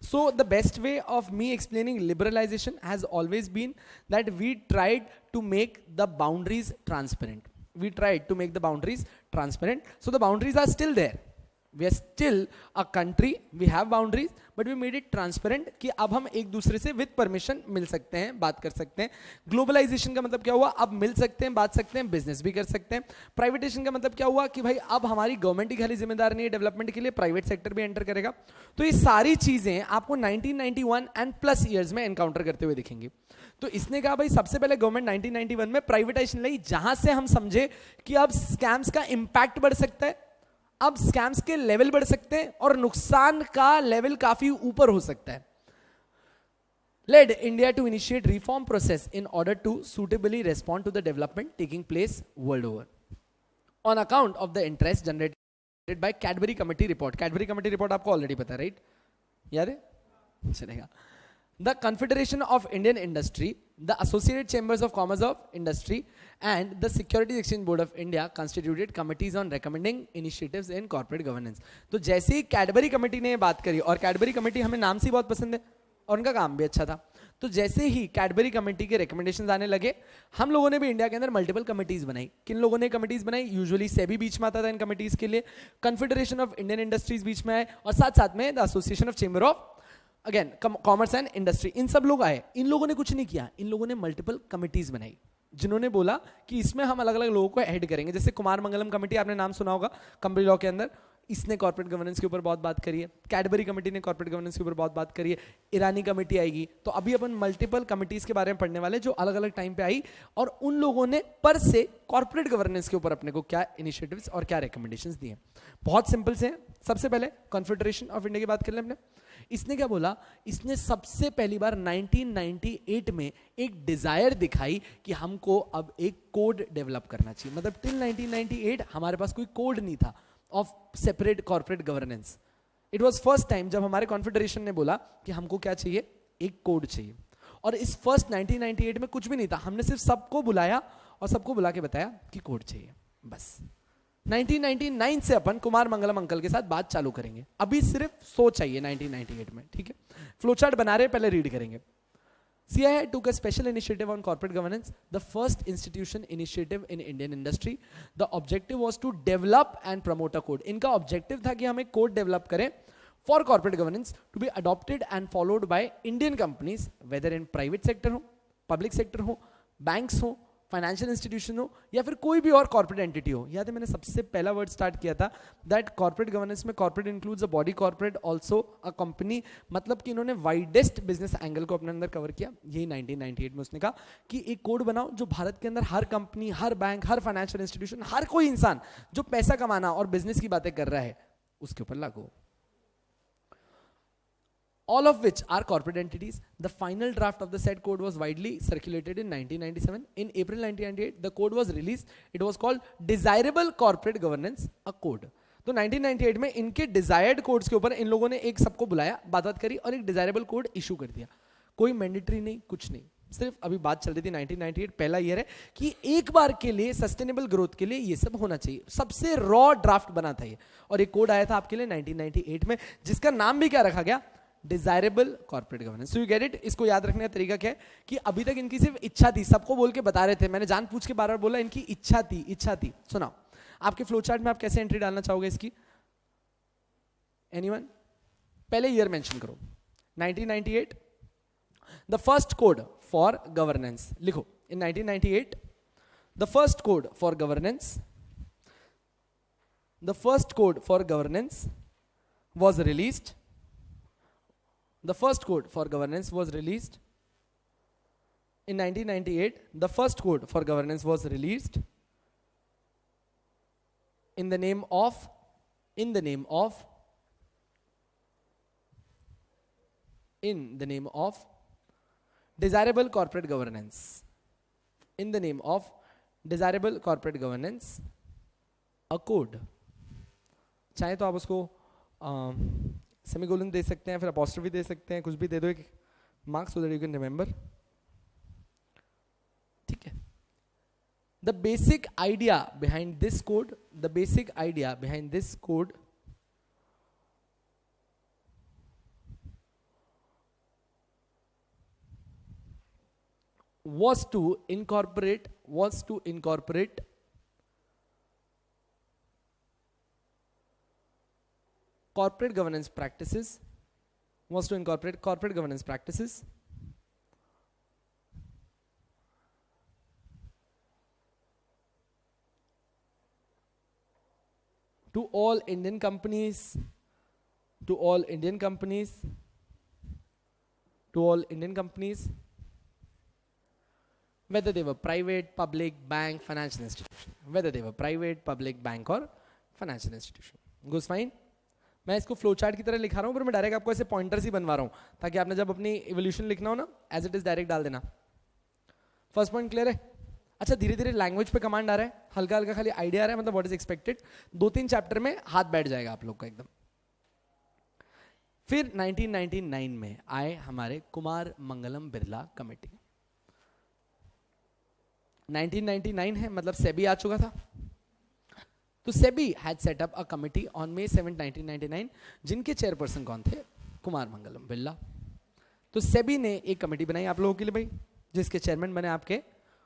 So the best way of me explaining liberalisation has always been that we tried to make the boundaries transparent, we tried to make the boundaries transparent, so the boundaries are still there, we are still a country, we have boundaries, but we made it transparent कि अब हम एक दूसरे से with permission मिल सकते हैं, बात कर सकते हैं। ग्लोबलाइजेशन का मतलब क्या हुआ, अब मिल सकते हैं, बात सकते हैं, बिजनेस भी कर सकते हैं। प्राइवेटेशन का मतलब क्या हुआ कि भाई अब हमारी गवर्नमेंट ही खाली जिम्मेदार नहीं है डेवलपमेंट के लिए, प्राइवेट सेक्टर भी एंटर करेगा। तो ये सारी चीजें आपको 1991 एंड प्लस ईयर्स में एनकाउंटर करते हुए दिखेंगी। तो इसने कहा भाई सबसे पहले गवर्नमेंट 1991 में प्राइवेटाइजेशन लाई, जहां से हम समझे कि अब स्कैम्स का इंपैक्ट बढ़ सकता है, अब स्कैम्स के लेवल बढ़ सकते हैं और नुकसान का लेवल काफी ऊपर हो सकता है। Led India to initiate reform process in order to suitably respond to the development taking place world over on account of the interest generated by Cadbury Committee report. Cadbury Committee report आपको already पता है, right? याद है? चलेगा। The Confederation of Indian Industry, the Associated Chambers of Commerce of Industry, and the Securities Exchange Board of India constituted committees on recommending initiatives in corporate governance. तो जैसे ही Cadbury committee ने बात करी, और कैडबरी कमेटी हमें नाम से बहुत पसंद है और उनका काम भी अच्छा था, तो जैसे ही कैडबरी कमेटी के रिकमेंडेशंस आने लगे, हम लोगों ने भी इंडिया के अंदर मल्टीपल कमिटीज बनाई। किन लोगों ने कमिटीज बनाई? यूजुअली सेबी बीच में आता था इन कमिटीज के लिए, कन्फेडरेशन ऑफ इंडियन इंडस्ट्रीज बीच में आए, और साथ साथ में the association of chamber of again commerce and industry. इन सब लोग आए, इन लोगों ने कुछ नहीं किया, इन लोगों ने मल्टीपल कमिटीज बनाई जिन्होंने बोला कि इसमें हम अलग अलग लोगों को ऐड करेंगे। जैसे कुमार मंगलम कमेटी, आपने नाम सुना होगा, कंपनी लॉ के अंदर, इसने कॉर्पोरेट गवर्नेंस के ऊपर बहुत बात करी है। कैडबरी कमेटी ने कॉर्पोरेट गवर्नेंस के ऊपर बहुत बात करी है। ईरानी कमेटी आएगी। तो अभी अपन मल्टीपल कमिटीज के बारे में पढ़ने वाले जो अलग अलग टाइम पे आई, और उन लोगों ने पर से कॉर्पोरेट गवर्नेंस के ऊपर अपने को क्या इनिशिएटिव्स और क्या रिकमेंडेशंस दिए। बहुत सिंपल से हैं। सबसे पहले कॉन्फेडरेशन ऑफ इंडिया की बात कर लें अपने। इसने क्या बोला? इसने सबसे पहली बार 1998 में एक डिजायर दिखाई कि हमको अब एक कोड डेवलप करना चाहिए। मतलब टिल 1998 हमारे पास कोई कोड नहीं था of separate corporate governance. It was first time जब हमारे कॉन्फेडरेशन ने बोला कि हमको क्या चाहिए, एक कोड चाहिए। और इस फर्स्ट 1998 में कुछ भी नहीं था, हमने सिर्फ सबको बुलाया और सबको बुला के बताया कि कोड चाहिए, बस। 1999 से अपन कुमार मंगलम अंकल के साथ बात चालू करेंगे। अभी सिर्फ सोच चाहिए 1998 में, ठीक है? फ्लोचार्ट बना रहे, पहले रीड करेंगे। CII took a special initiative on corporate governance, the first institution initiative in Indian industry. The objective was to develop and promote a code. इनका objective था कि हम एक code develop करें for corporate governance to be adopted and followed by Indian companies, whether in private sector हो, public sector हो, banks हो, financial institution हो, या फिर कोई भी और कॉर्पोरेट एंटिटी हो। याद है मैंने सबसे पहला वर्ड स्टार्ट किया था दैट कॉर्पोरेट गवर्नेंस में corporate includes a body corporate also a company. मतलब कि इन्होंने वाइडेस्ट बिजनेस एंगल को अपने अंदर कवर किया। यही 1998 में उसने कहा कि एक कोड बनाओ जो भारत के अंदर हर कंपनी, हर बैंक, हर फाइनेंशियल इंस्टीट्यूशन, हर कोई इंसान जो पैसा कमाना और बिजनेस की बातें कर रहा है उसके ऊपर लागू हो। All of which are corporate entities. The final draft of the said code was widely circulated in 1997. In April 1998, the code was released. It was called Desirable Corporate Governance, a code. तो 1998 में इनके desired codes के ऊपर इन लोगों ने एक सबको बुलाया, बात करी और एक डिजायरेबल कोड इशू कर दिया। कोई मैंडेटरी नहीं, कुछ नहीं, सिर्फ अभी बात चल रही थी 1998 पहला ईयर है कि एक बार के लिए सस्टेनेबल ग्रोथ के लिए ये सब होना चाहिए। सबसे रॉ ड्राफ्ट बना था ये, और एक कोड आया था आपके लिए 1998 में जिसका नाम भी क्या रखा गया? Desirable corporate governance. So you get it. इसको याद रखने का तरीका क्या है कि अभी तक इनकी सिर्फ इच्छा थी, सबको बोल के बता रहे थे, मैंने जान पूछ के बार बार बोला इनकी इच्छा थी, इच्छा थी। सुनाओ आपके फ्लो चार्ट में आप कैसे एंट्री डालना चाहोगे इसकी? एनीवन? पहले ईयर मेंशन करो। 1998 the first code for governance लिखो। इन 1998 the first code for governance, the first code for governance was released. The first code for governance was released in 1998. The first code for governance was released in the name of in the name of desirable corporate governance, in the name of desirable corporate governance, a code. चाहे तो आप उसको semicolon दे सकते हैं, फिर apostrophe दे सकते हैं, कुछ भी दे दो एक marks so that you can remember. ठीक है. The basic idea behind this code, the basic idea behind this code was to incorporate corporate governance practices, to all Indian companies, whether they were private, public, bank, financial institution, whether they were private, public, bank or financial institution. Goes fine. मैं इसको flow chart की तरह लिखा रहा हूँ, पर मैं direct आपको ऐसे पॉइंटर्स ही बनवा रहा हूँ ताकि आपने जब अपनी इवोल्यूशन लिखना हो ना एज इट इज डायरेक्ट डाल देना. फर्स्ट पॉइंट क्लियर है. अच्छा, धीरे धीरे लैंग्वेज पे कमांड आ रहा है, हल्का हल्का खाली आइडिया आ रहा है, मतलब व्हाट इज एक्सपेक्टेड. 2-3 चैप्टर में हाथ बैठ जाएगा आप लोग का एकदम. फिर 1999 में आए हमारे कुमार मंगलम बिरला कमेटी. 1999 है मतलब सेबी आ चुका था. तो SEBI had set up a committee on May 7, 1999, जिनके चेयरपर्सन कौन थे? कुमार मंगलम बिरला. तो सेबी ने एक कमेटी बनाई आप लोगों के लिए भाई, जिसके चेयरमैन बने आपके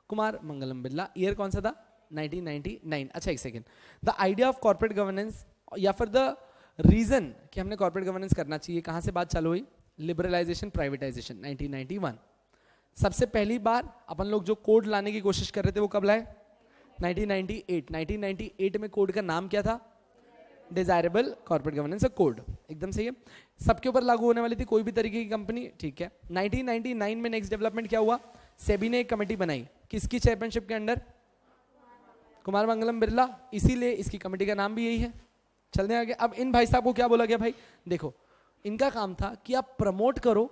कुमार मंगलम बिरला. ईयर कौन सा था? 1999. अच्छा, एक second. The idea of corporate governance या फिर द रीजन कि हमने कॉर्पोरेट गवर्नेंस करना चाहिए, कहां से बात चालू हुई? Liberalisation, privatisation, 1991. सबसे पहली बार अपन लोग जो कोड लाने की कोशिश कर रहे थे वो कब लाए? 1998. 1998 में कोड का नाम क्या था? Desirable corporate governance code. एकदम सही है. सबके ऊपर लागू होने वाली थी, कोई भी तरीके की कंपनी. ठीक है. 1999 में नेक्स्ट डेवलपमेंट क्या हुआ? सेबी ने एक कमेटी बनाई, किसकी चेयरमैनशिप के अंडर? कुमार मंगलम बिरला. इसीलिए इसकी कमेटी का नाम भी यही है. चलने आगे. अब इन भाई साहब को क्या बोला गया? भाई देखो, इनका काम था कि आप प्रमोट करो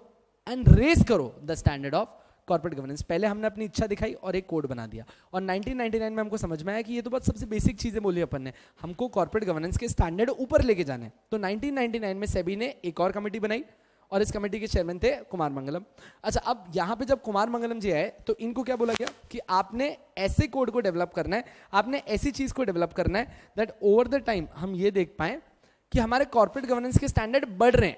एंड रेस करो the standard of corporate governance. पहले हमने अपनी इच्छा दिखाई और एक कोड बना दिया, और 1999 में हमको समझ में आया कि ये तो बहुत सबसे बेसिक चीजें बोली अपन ने, हमको कॉर्पोरेट गवर्नेंस के स्टैंडर्ड ऊपर लेके जाने हैं. तो 1999 में सेबी ने एक और कमेटी बनाई और इस कमेटी के चेयरमैन थे कुमार मंगलम. अच्छा, अब यहां पे जब कुमार मंगलम जी आए तो इनको क्या बोला गया कि आपने ऐसे कोड को डेवलप करना है, आपने ऐसी चीज को डेवलप करना है दैट ओवर द टाइम हम ये देख पाए कि हमारे कॉर्पोरेट गवर्नेंस के स्टैंडर्ड बढ़ रहे हैं,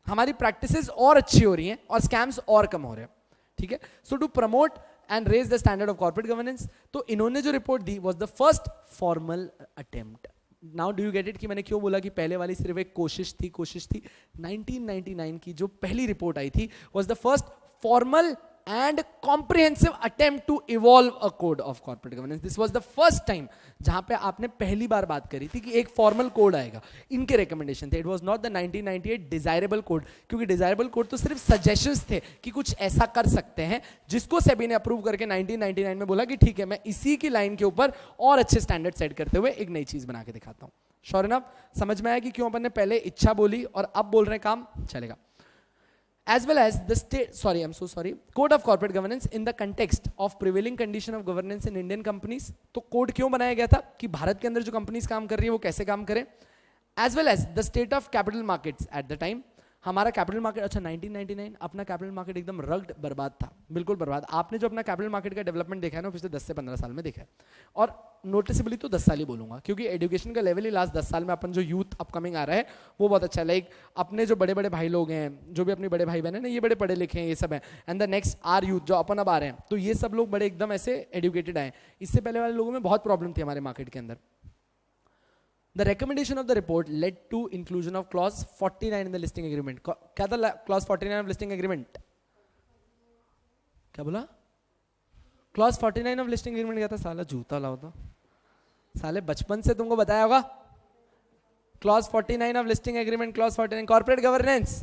हमारी प्रैक्टिसेस और अच्छी हो रही हैं और स्कैम्स और कम हो रहे हैं. ठीक है. So to promote and raise the standard of corporate governance, तो इन्होंने जो रिपोर्ट दी was the first formal attempt. Now do you get it कि मैंने क्यों बोला कि पहले वाली सिर्फ एक कोशिश थी. 1999 की जो पहली रिपोर्ट आई थी was the first formal and comprehensive attempt to evolve a code of corporate governance. This was the first time जहां पे आपने पहली बार बात करी थी कि एक फॉर्मल कोड आएगा. इनके रिकमेंडेशन थे. It was not the 1998 desirable code, क्योंकि डिजायरेबल कोड तो सिर्फ सजेशंस थे कि कुछ ऐसा कर सकते हैं, जिसको सेबी ने अप्रूव करके 1999 में बोला कि ठीक है, मैं इसी की लाइन के ऊपर और अच्छे स्टैंडर्ड सेट करते हुए एक नई चीज बना के दिखाता हूं. Sure enough? समझ में आया कि क्यों अपन ने पहले इच्छा बोली और अब बोल रहे हैं काम चलेगा. As well as the code of corporate governance in the context of prevailing condition of governance in Indian companies. तो कोड क्यों बनाया गया था कि भारत के अंदर जो कंपनीज काम कर रही है वो कैसे काम करें. As well as the state of capital markets at the time. हमारा कैपिटल मार्केट, अच्छा 1999 अपना कैपिटल मार्केट एकदम रग्ड बर्बाद था, बिल्कुल बर्बाद. आपने जो अपना कैपिटल मार्केट का डेवलपमेंट देखा है ना पिछले 10 से 15 साल में देखा है, और नोटिसेबली तो 10 साल ही बोलूंगा, क्योंकि एजुकेशन का लेवल ही लास्ट 10 साल में अपन जो यूथ अपकमिंग आ रहा है वो बहुत अच्छा है. लाइक अपने जो बड़े बड़े भाई लोग हैं, जो भी अपने बड़े भाई बहन है ना, ये बड़े पढ़े लिखे हैं, ये सब है. And the next are youth जो अपन अब आ रहे हैं, तो ये सब लोग बड़े एकदम ऐसे एजुकेटेड आए. इससे पहले वाले लोगों में बहुत प्रॉब्लम थी हमारे मार्केट के अंदर. The recommendation of the report led to inclusion of clause 49 in the listing agreement. क्या था clause 49 of listing agreement? क्या बोला? clause 49 of listing agreement क्या था? साला जूता लाओ तो, साले बचपन से तुमको बताया होगा. clause 49 of listing agreement, clause 49 corporate governance.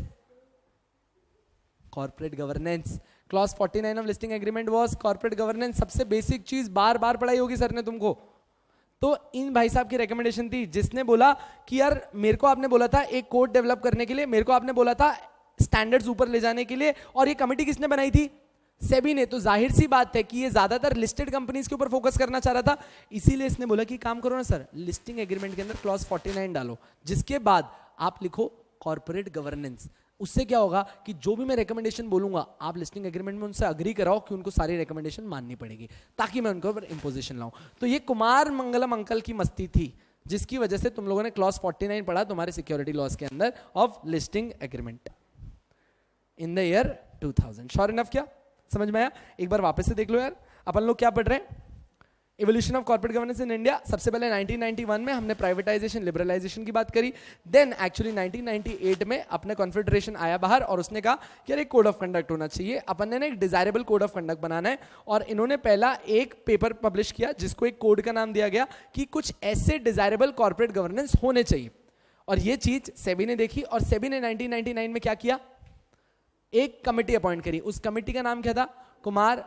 corporate governance. clause 49 of listing agreement was corporate governance. सबसे बेसिक चीज बार बार पढ़ाई होगी सर ने तुमको. तो इन भाई साहब की रिकमेंडेशन थी, जिसने बोला कि यार मेरे को आपने बोला था एक कोड डेवलप करने के लिए, मेरे को आपने बोला था स्टैंडर्ड्स ऊपर ले जाने के लिए। और ये कमेटी किसने बनाई थी? सेबी ने। तो जाहिर सी बात है कि ये ज्यादातर लिस्टेड कंपनीज के ऊपर फोकस करना चाह रहा था, इसीलिए इसने बोला कि काम करो ना सर, लिस्टिंग एग्रीमेंट के अंदर क्लॉज 49 डालो, जिसके बाद आप लिखो कॉर्पोरेट गवर्नेंस। उससे क्या होगा कि जो भी मैं रिकमेंडेशन बोलूंगा आप लिस्टिंग एग्रीमेंट में उनसे अग्री कराओ कि उनको सारी रिकमेंडेशन माननी पड़ेगी, ताकि मैं उनको ऊपर इंपोजिशन लाऊं। तो ये कुमार मंगलम अंकल की मस्ती थी, जिसकी वजह से तुम लोगों ने क्लॉज 49 पढ़ा तुम्हारे सिक्योरिटी लॉज के अंदर of listing agreement in the year 2000। Sure enough? क्या समझ में आया? एक बार वापस से देख लो यार, अपन लोग क्या पढ़ रहे हैं? Evolution of corporate governance in India. सबसे पहले 1991 में हमने प्राइवेटाइजेशन लिबरलाइजेशन की बात करी। देन एक्चुअली 1998 में अपने कॉन्फेडरेशन आया बाहर और उसने कहा कि यार एक कोड ऑफ कंडक्ट होना चाहिए, अपन ने एक डिजायरेबल कोड ऑफ कंडक्ट बनाना है। और इन्होंने पहला एक पेपर पब्लिश किया जिसको एक कोड का नाम दिया गया कि कुछ ऐसे डिजायरेबल कॉर्पोरेट गवर्नेंस होने चाहिए। और ये चीज सेबी ने देखी और सेबी ने 1999 में क्या किया? एक कमेटी अपॉइंट करी। उस कमेटी का नाम क्या था? कुमार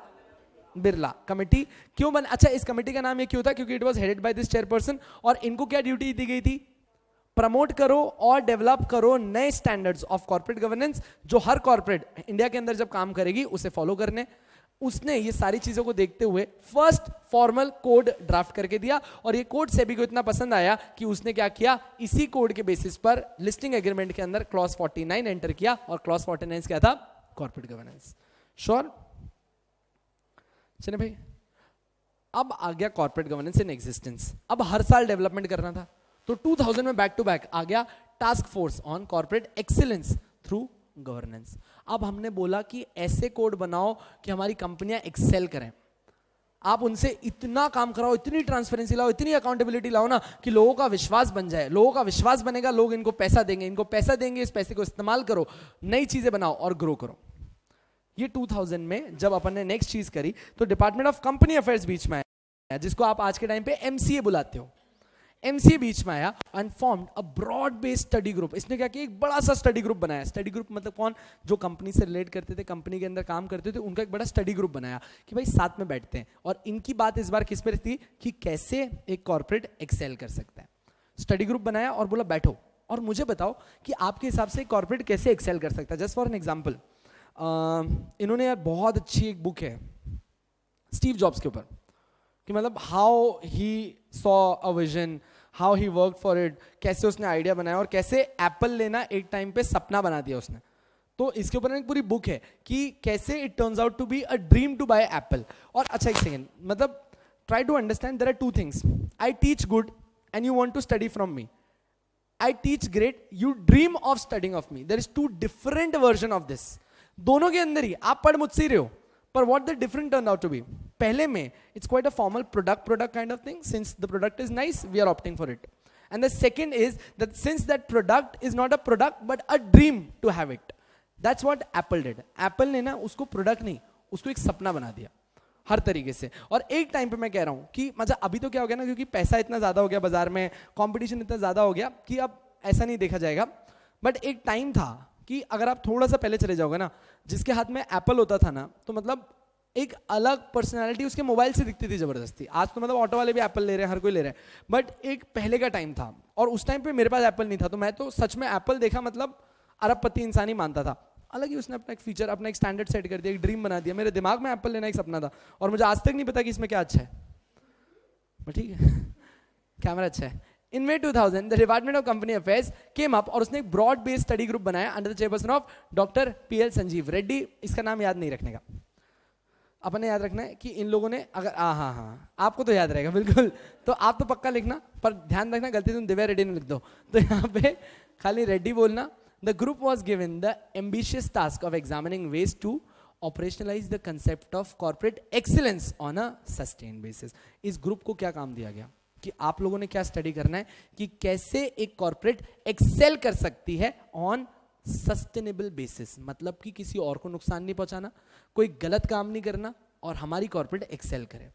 बिरला कमेटी। क्यों बन? अच्छा, इस कमेटी का नाम ये क्यों था? क्योंकि it was headed by this chairperson. और इनको क्या ड्यूटी दी गई थी? प्रमोट करो और डेवलप करो नए स्टैंडर्ड्स ऑफ कॉर्पोरेट गवर्नेंस, जो हर कॉर्पोरेट इंडिया के अंदर जब काम करेगी उसे फॉलो करने। उसने ये सारी चीजों को देखते हुए फर्स्ट फॉर्मल कोड ड्राफ्ट करके दिया। और ये कोड सेबी को इतना पसंद आया कि उसने क्या किया, इसी कोड के बेसिस पर लिस्टिंग एग्रीमेंट के अंदर क्लॉज 49 एंटर किया। और क्लॉज 49 क्या था? Corporate governance. श्योर? चलिए भाई, अब आ गया कॉर्पोरेट गवर्नेंस इन एग्जिस्टेंस। अब हर साल डेवलपमेंट करना था, तो 2000 में बैक टू बैक आ गया task force on corporate excellence through governance. अब हमने बोला कि ऐसे कोड बनाओ कि हमारी कंपनियां एक्सेल करें। आप उनसे इतना काम कराओ, इतनी ट्रांसपेरेंसी लाओ, इतनी अकाउंटेबिलिटी लाओ ना कि लोगों का विश्वास बन जाए। लोगों का विश्वास बनेगा, लोग इनको पैसा देंगे, इनको पैसा देंगे, इस पैसे को इस्तेमाल करो, नई चीजें बनाओ और ग्रो करो। ये 2000 में जब अपन ने नेक्स्ट चीज करी तो डिपार्टमेंट ऑफ कंपनी अफेयर्स बीच में आया, जिसको आप आज के टाइम पे एमसीए बुलाते हो। एमसीए बीच में आया and formed a broad based study group. इसने क्या किया? एक बड़ा सा स्टडी ग्रुप बनाया। स्टडी ग्रुप मतलब कौन? जो कंपनी से रिलेट करते थे, कंपनी के अंदर काम करते थे, उनका एक बड़ा स्टडी ग्रुप बनाया कि भाई साथ में बैठते हैं। और इनकी बात इस बार किस पर थी कि कैसे एक कॉर्पोरेट एक्सेल कर सकता है। स्टडी ग्रुप बनाया और बोला बैठो और मुझे बताओ कि आपके हिसाब से कॉर्पोरेट कैसे एक्सेल कर सकता है। जस्ट फॉर एन एग्जाम्पल, इन्होंने यार बहुत अच्छी एक बुक है स्टीव जॉब्स के ऊपर, कि मतलब how he saw a vision, how he work for it, कैसे उसने आइडिया बनाया और कैसे एप्पल लेना एक टाइम पे सपना बना दिया उसने। तो इसके ऊपर एक पूरी बुक है कि कैसे it turns out to be a dream to buy Apple. और अच्छा एक सेकेंड, मतलब try to understand, there are two things. I teach good and you want to study from me. I teach great, you dream of studying of me. There is two different version of this. दोनों के अंदर ही आप पढ़ मुझसे ही रहे हो, पर what the different turned out to be, पहले में it's quite a formal product kind of thing. Since the product is nice, we are opting for it. And the second is that since that product is not a product but a dream to have it, that's what Apple did. Apple ने ना उसको product नहीं, उसको एक सपना बना दिया हर तरीके से। और एक टाइम पे मैं कह रहा हूँ कि मतलब अभी तो क्या हो गया ना, क्योंकि पैसा इतना ज्यादा हो गया बाजार में, कंपटीशन इतना ज्यादा हो गया कि अब ऐसा नहीं देखा जाएगा। बट एक टाइम था कि अगर आप थोड़ा सा पहले चले जाओगे ना, जिसके हाथ में एप्पल होता था ना, तो मतलब एक अलग पर्सनालिटी उसके मोबाइल से दिखती थी जबरदस्ती। आज तो मतलब ऑटो वाले भी एप्पल ले रहे हैं, हर कोई ले रहा है, बट एक पहले का टाइम था और उस टाइम पे मेरे पास एप्पल नहीं था, तो मैं तो सच में एप्पल देखा मतलब अरबपति इंसान ही मानता था। अलग ही उसने अपना एक फीचर, अपना एक स्टैंडर्ड सेट कर दिया, एक ड्रीम बना दिया। मेरे दिमाग में एप्पल लेना एक सपना था और मुझे आज तक नहीं पता कि इसमें क्या अच्छा है, बट ठीक है कैमरा अच्छा है। In May 2000, the Department of Company Affairs came up और उसने एक broad based study group बनाया under the chairperson of Dr. P.L. Sanjeev Reddy. इसका नाम याद नहीं रखने का, अपन ने याद रखना है कि इन लोगों ने अगर हाँ आपको तो याद रहेगा बिल्कुल, तो आप तो पक्का लिखना, पर ध्यान रखना गलती तुम दिव्या रेड्डी ने लिख दो, तो यहाँ पे खाली रेड्डी बोलना। The group was given the ambitious task of examining ways to operationalize the concept of corporate excellence on a sustained basis। इस ग्रुप को क्या काम दिया गया कि आप लोगों ने क्या स्टडी करना है कि कैसे एक कॉर्पोरेट एक्सेल कर सकती है ऑन सस्टेनेबल बेसिस, मतलब कि किसी और को नुकसान नहीं पहुंचाना, कोई गलत काम नहीं करना और हमारी कॉर्पोरेट एक्सेल करे।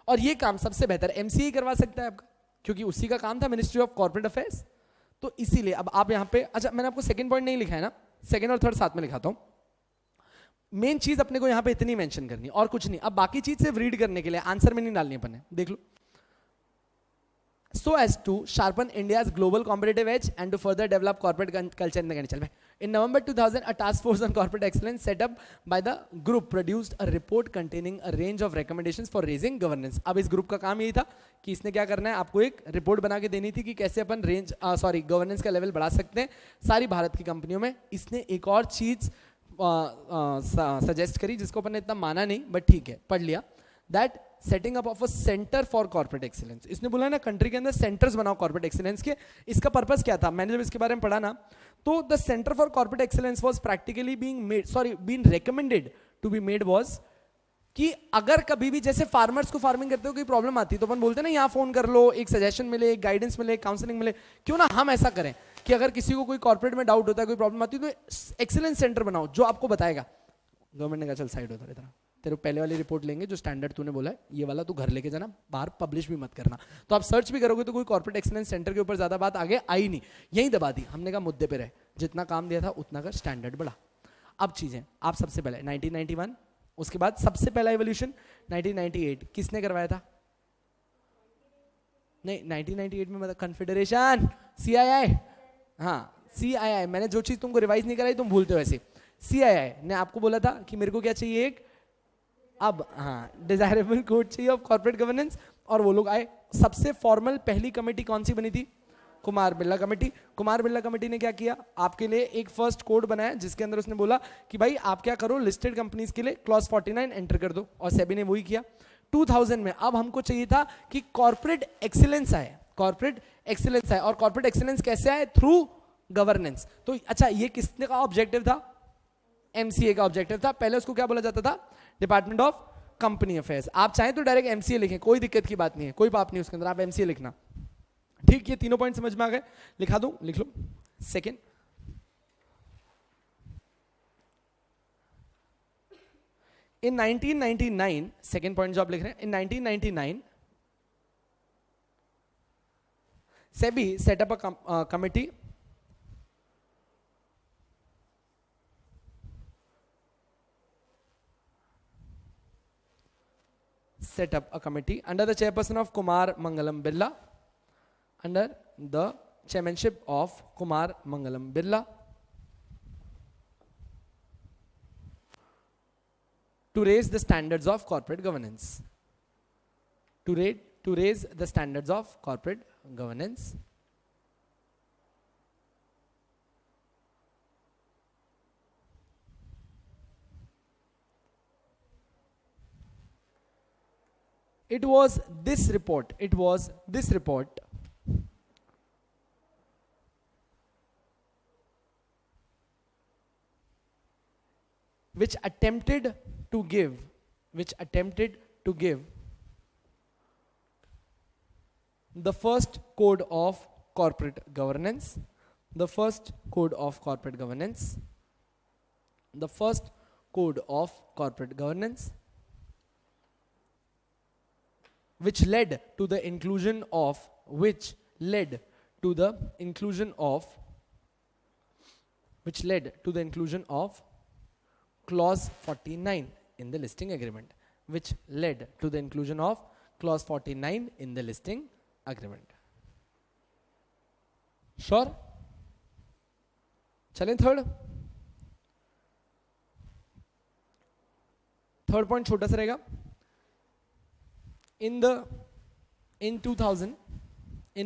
और ये काम सबसे बेहतर एमसीए करवा सकता है आपका, क्योंकि उसी का काम था, मिनिस्ट्री ऑफ कॉर्पोरेट अफेयर्स। तो इसीलिए अब आप यहाँ पे, अच्छा मैंने आपको सेकंड पॉइंट नहीं लिखा है ना, सेकंड और थर्ड साथ में लिखाता हूँ। मेन चीज अपने को यहाँ पे इतनी मेंशन करनी और कुछ नहीं। अब बाकी चीज सिर्फ रीड करने के लिए, आंसर में नहीं डालनी अपन ने, देख लो। So as to sharpen India's global competitive edge and to further develop corporate culture in the country। चल भाई In November 2000, a task force on corporate excellence set up by the group produced a report containing a range of recommendations for raising governance. अब इस group का काम यही था कि इसने क्या करना है, आपको एक रिपोर्ट बना के देनी थी कि कैसे अपन गवर्नेंस का लेवल बढ़ा सकते हैं सारी भारत की कंपनियों में. इसने एक और चीज सजेस्ट करी जिसको अपन ने इतना माना नहीं, बट ठीक है, पढ़ लिया. That setting up of a centre for corporate excellence. इसने बोला ना कंट्री के अंदर सेंटर्स बनाओ कॉर्पोरेट एक्सीलेंस के. इसका पर्पस क्या था, मैंने जब इसके बारे में पढ़ा ना, तो the centre for corporate excellence was practically being recommended to be made was कि अगर कभी भी जैसे फार्मर्स को फार्मिंग करते हो कोई प्रॉब्लम आती है तो अपन बोलते हैं ना यहाँ फोन कर लो, एक सजेशन मिले, एक गाइडेंस मिले, काउंसलिंग मिले. क्यों ना हम ऐसा करें कि अगर किसी को कोई कॉर्पोरेट में डाउट होता है, कोई प्रॉब्लम आती है, तो एक्सीलेंस सेंटर बनाओ जो आपको बताएगा. गवर्नमेंट ने कहा चल साइड होता रहता, तेरे पहले वाली रिपोर्ट लेंगे जो स्टैंडर्ड तूने बोला है, ये वाला तू घर लेके जाना, बाहर पब्लिश भी मत करना. तो आप सर्च भी करोगे तो कोई कॉर्पोरेट एक्सीलेंस सेंटर के ऊपर ज्यादा बात आगे आई नहीं, यही दबा दी. हमने कहा मुद्दे पे रहे, जितना काम दिया था उतना का स्टैंडर्ड बढ़ा. अब चीजें आप सबसे पहले 1991, उसके बाद सबसे पहला एवोल्यूशन 1998 किसने करवाया था? नहीं, 1998 में मतलब कन्फेडरेशन CII. हाँ CII, मैंने जो चीज तुमको रिवाइज नहीं कराई तुम भूलते हो ऐसे. CII ने आपको बोला था कि मेरे को क्या चाहिए, एक अब हाँ डिजायरेबल कोड चाहिए ऑफ कॉर्पोरेट गवर्नेंस, और वो लोग आए. सबसे फॉर्मल पहली कमेटी कौन सी बनी थी? कुमार बिरला कमेटी. कुमार बिरला कमेटी ने क्या किया, आपके लिए एक फर्स्ट कोड बनाया जिसके अंदर उसने बोला कि भाई आप क्या करो, लिस्टेड कंपनीज के लिए क्लॉज 49 एंटर कर दो, और सेबी ने वही किया 2000 में. अब हमको चाहिए था कि कॉर्पोरेट एक्सीलेंस आए, कॉर्पोरेट एक्सीलेंस आए, और कॉर्पोरेट एक्सीलेंस कैसे आए? Through governance. तो अच्छा, ये किसने का ऑब्जेक्टिव था? MCA का ऑब्जेक्टिव था. पहले उसको क्या बोला जाता था? Department of company affairs. आप चाहें तो डायरेक्ट MCA लिखें, कोई दिक्कत की बात नहीं है, कोई पाप नहीं उसके अंदर, आप MCA लिखना. ठीक, ये तीनों पॉइंट समझ में आ गए? लिखा दूं, लिख लो. सेकेंड, इन 1999, सेकेंड पॉइंट जो आप लिख रहे हैं, इन 1999 SEBI set up a committee under the chairperson of Kumar Mangalam Birla, under the chairmanship of Kumar Mangalam Birla, to raise the standards of corporate governance. To raise the standards of corporate governance. It was this report which attempted to give the first code of corporate governance, the first code of corporate governance, which led to the inclusion of clause 49 in the listing agreement, which led to the inclusion of clause 49 in the listing agreement. Sure? चलें third point छोटा सा रहेगा. in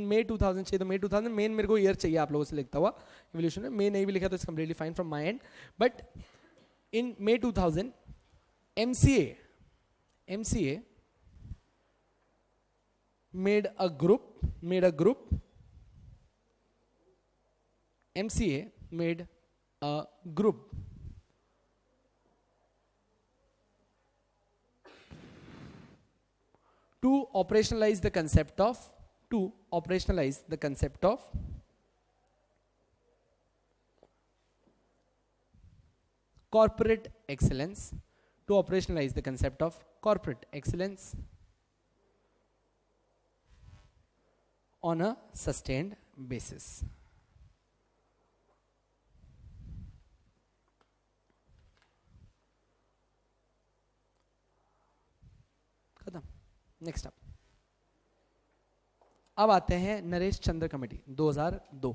May 2000 चाहिए तो May 2000 main मेरे को year चाहिए आप लोगों से लिखता हुआ एवोल्यूशन में. May नहीं भी लिखा तो it's completely fine from my and. But in May 2000 MCA made a group to operationalize the concept of corporate excellence, on a sustained basis. खत्म. नेक्स्ट अब आते हैं नरेश चंद्र कमेटी 2002.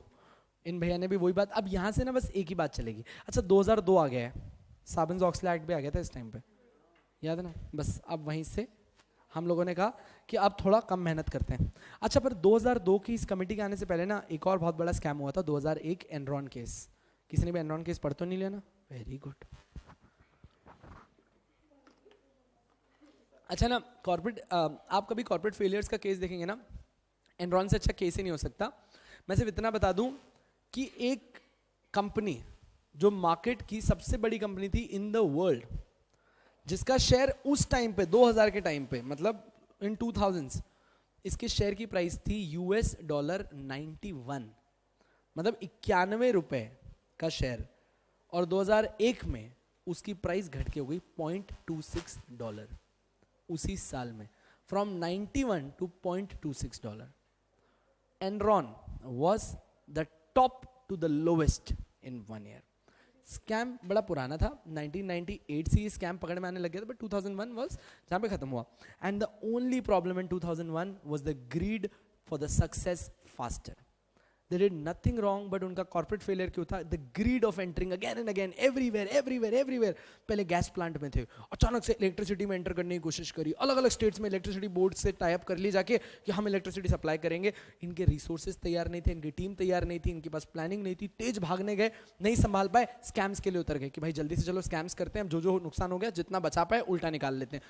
इन भैया ने भी वही बात, अब यहाँ से ना बस एक ही बात चलेगी। अच्छा 2002 आ गया है, सार्बन-ऑक्सले एक्ट भी आ गया था इस टाइम पे, याद है ना, बस अब वहीं से हम लोगों ने कहा कि अब थोड़ा कम मेहनत करते हैं। अच्छा पर 2002 की इस कमेटी के आने से पहले ना एक और बहुत बड़ा स्कैम हुआ था, 2001 एनरॉन केस। किसी ने भी एनरॉन केस पढ़ तो नहीं लिया ना? Very good. अच्छा ना कॉर्पोरेट, आप कभी कॉर्पोरेट फेलियर्स का केस देखेंगे ना, एनरॉन से अच्छा केस ही नहीं हो सकता। मैं सिर्फ इतना बता दूं कि एक कंपनी जो मार्केट की सबसे बड़ी कंपनी थी इन द वर्ल्ड, जिसका शेयर उस टाइम पे 2000 के टाइम पे, मतलब इन 2000s, इसके शेयर की प्राइस थी $91, मतलब 91 रुपए का शेयर, और 2001 में उसकी प्राइस घट के हो गई $0.26 उसी साल में, from 91 to $0.26। Enron was the top to the lowest in 1 year. Scam बड़ा पुराना था, 1998 से ये स्कैम पकड़ में आने लग गया था, बट 2001 वाज जहाँ पे खत्म हुआ। And the only problem in 2001 was the greed for the success faster. They did nothing wrong, but उनका कॉर्पोरेट फेलियर क्यों था? The greed of entering again and again, everywhere everywhere everywhere. पहले gas plant में थे, अचानक से electricity में enter करने की कोशिश करी, अलग अलग स्टेट्स में इलेक्ट्रिसिटी बोर्ड से टाई अप कर ली जाके कि हम इलेक्ट्रिसिटी सप्लाई करेंगे। इनके रिसोर्सेज तैयार नहीं थे, इनकी टीम तैयार नहीं थी, इनके पास प्लानिंग नहीं थी, तेज भागने गए, नहीं संभाल पाए, स्कैम्स के लिए उतर गए कि भाई जल्दी से चलो स्कैम्स करते हैं, जो नुकसान हो गया जितना बचा पाए उल्टा निकाल लेते हैं।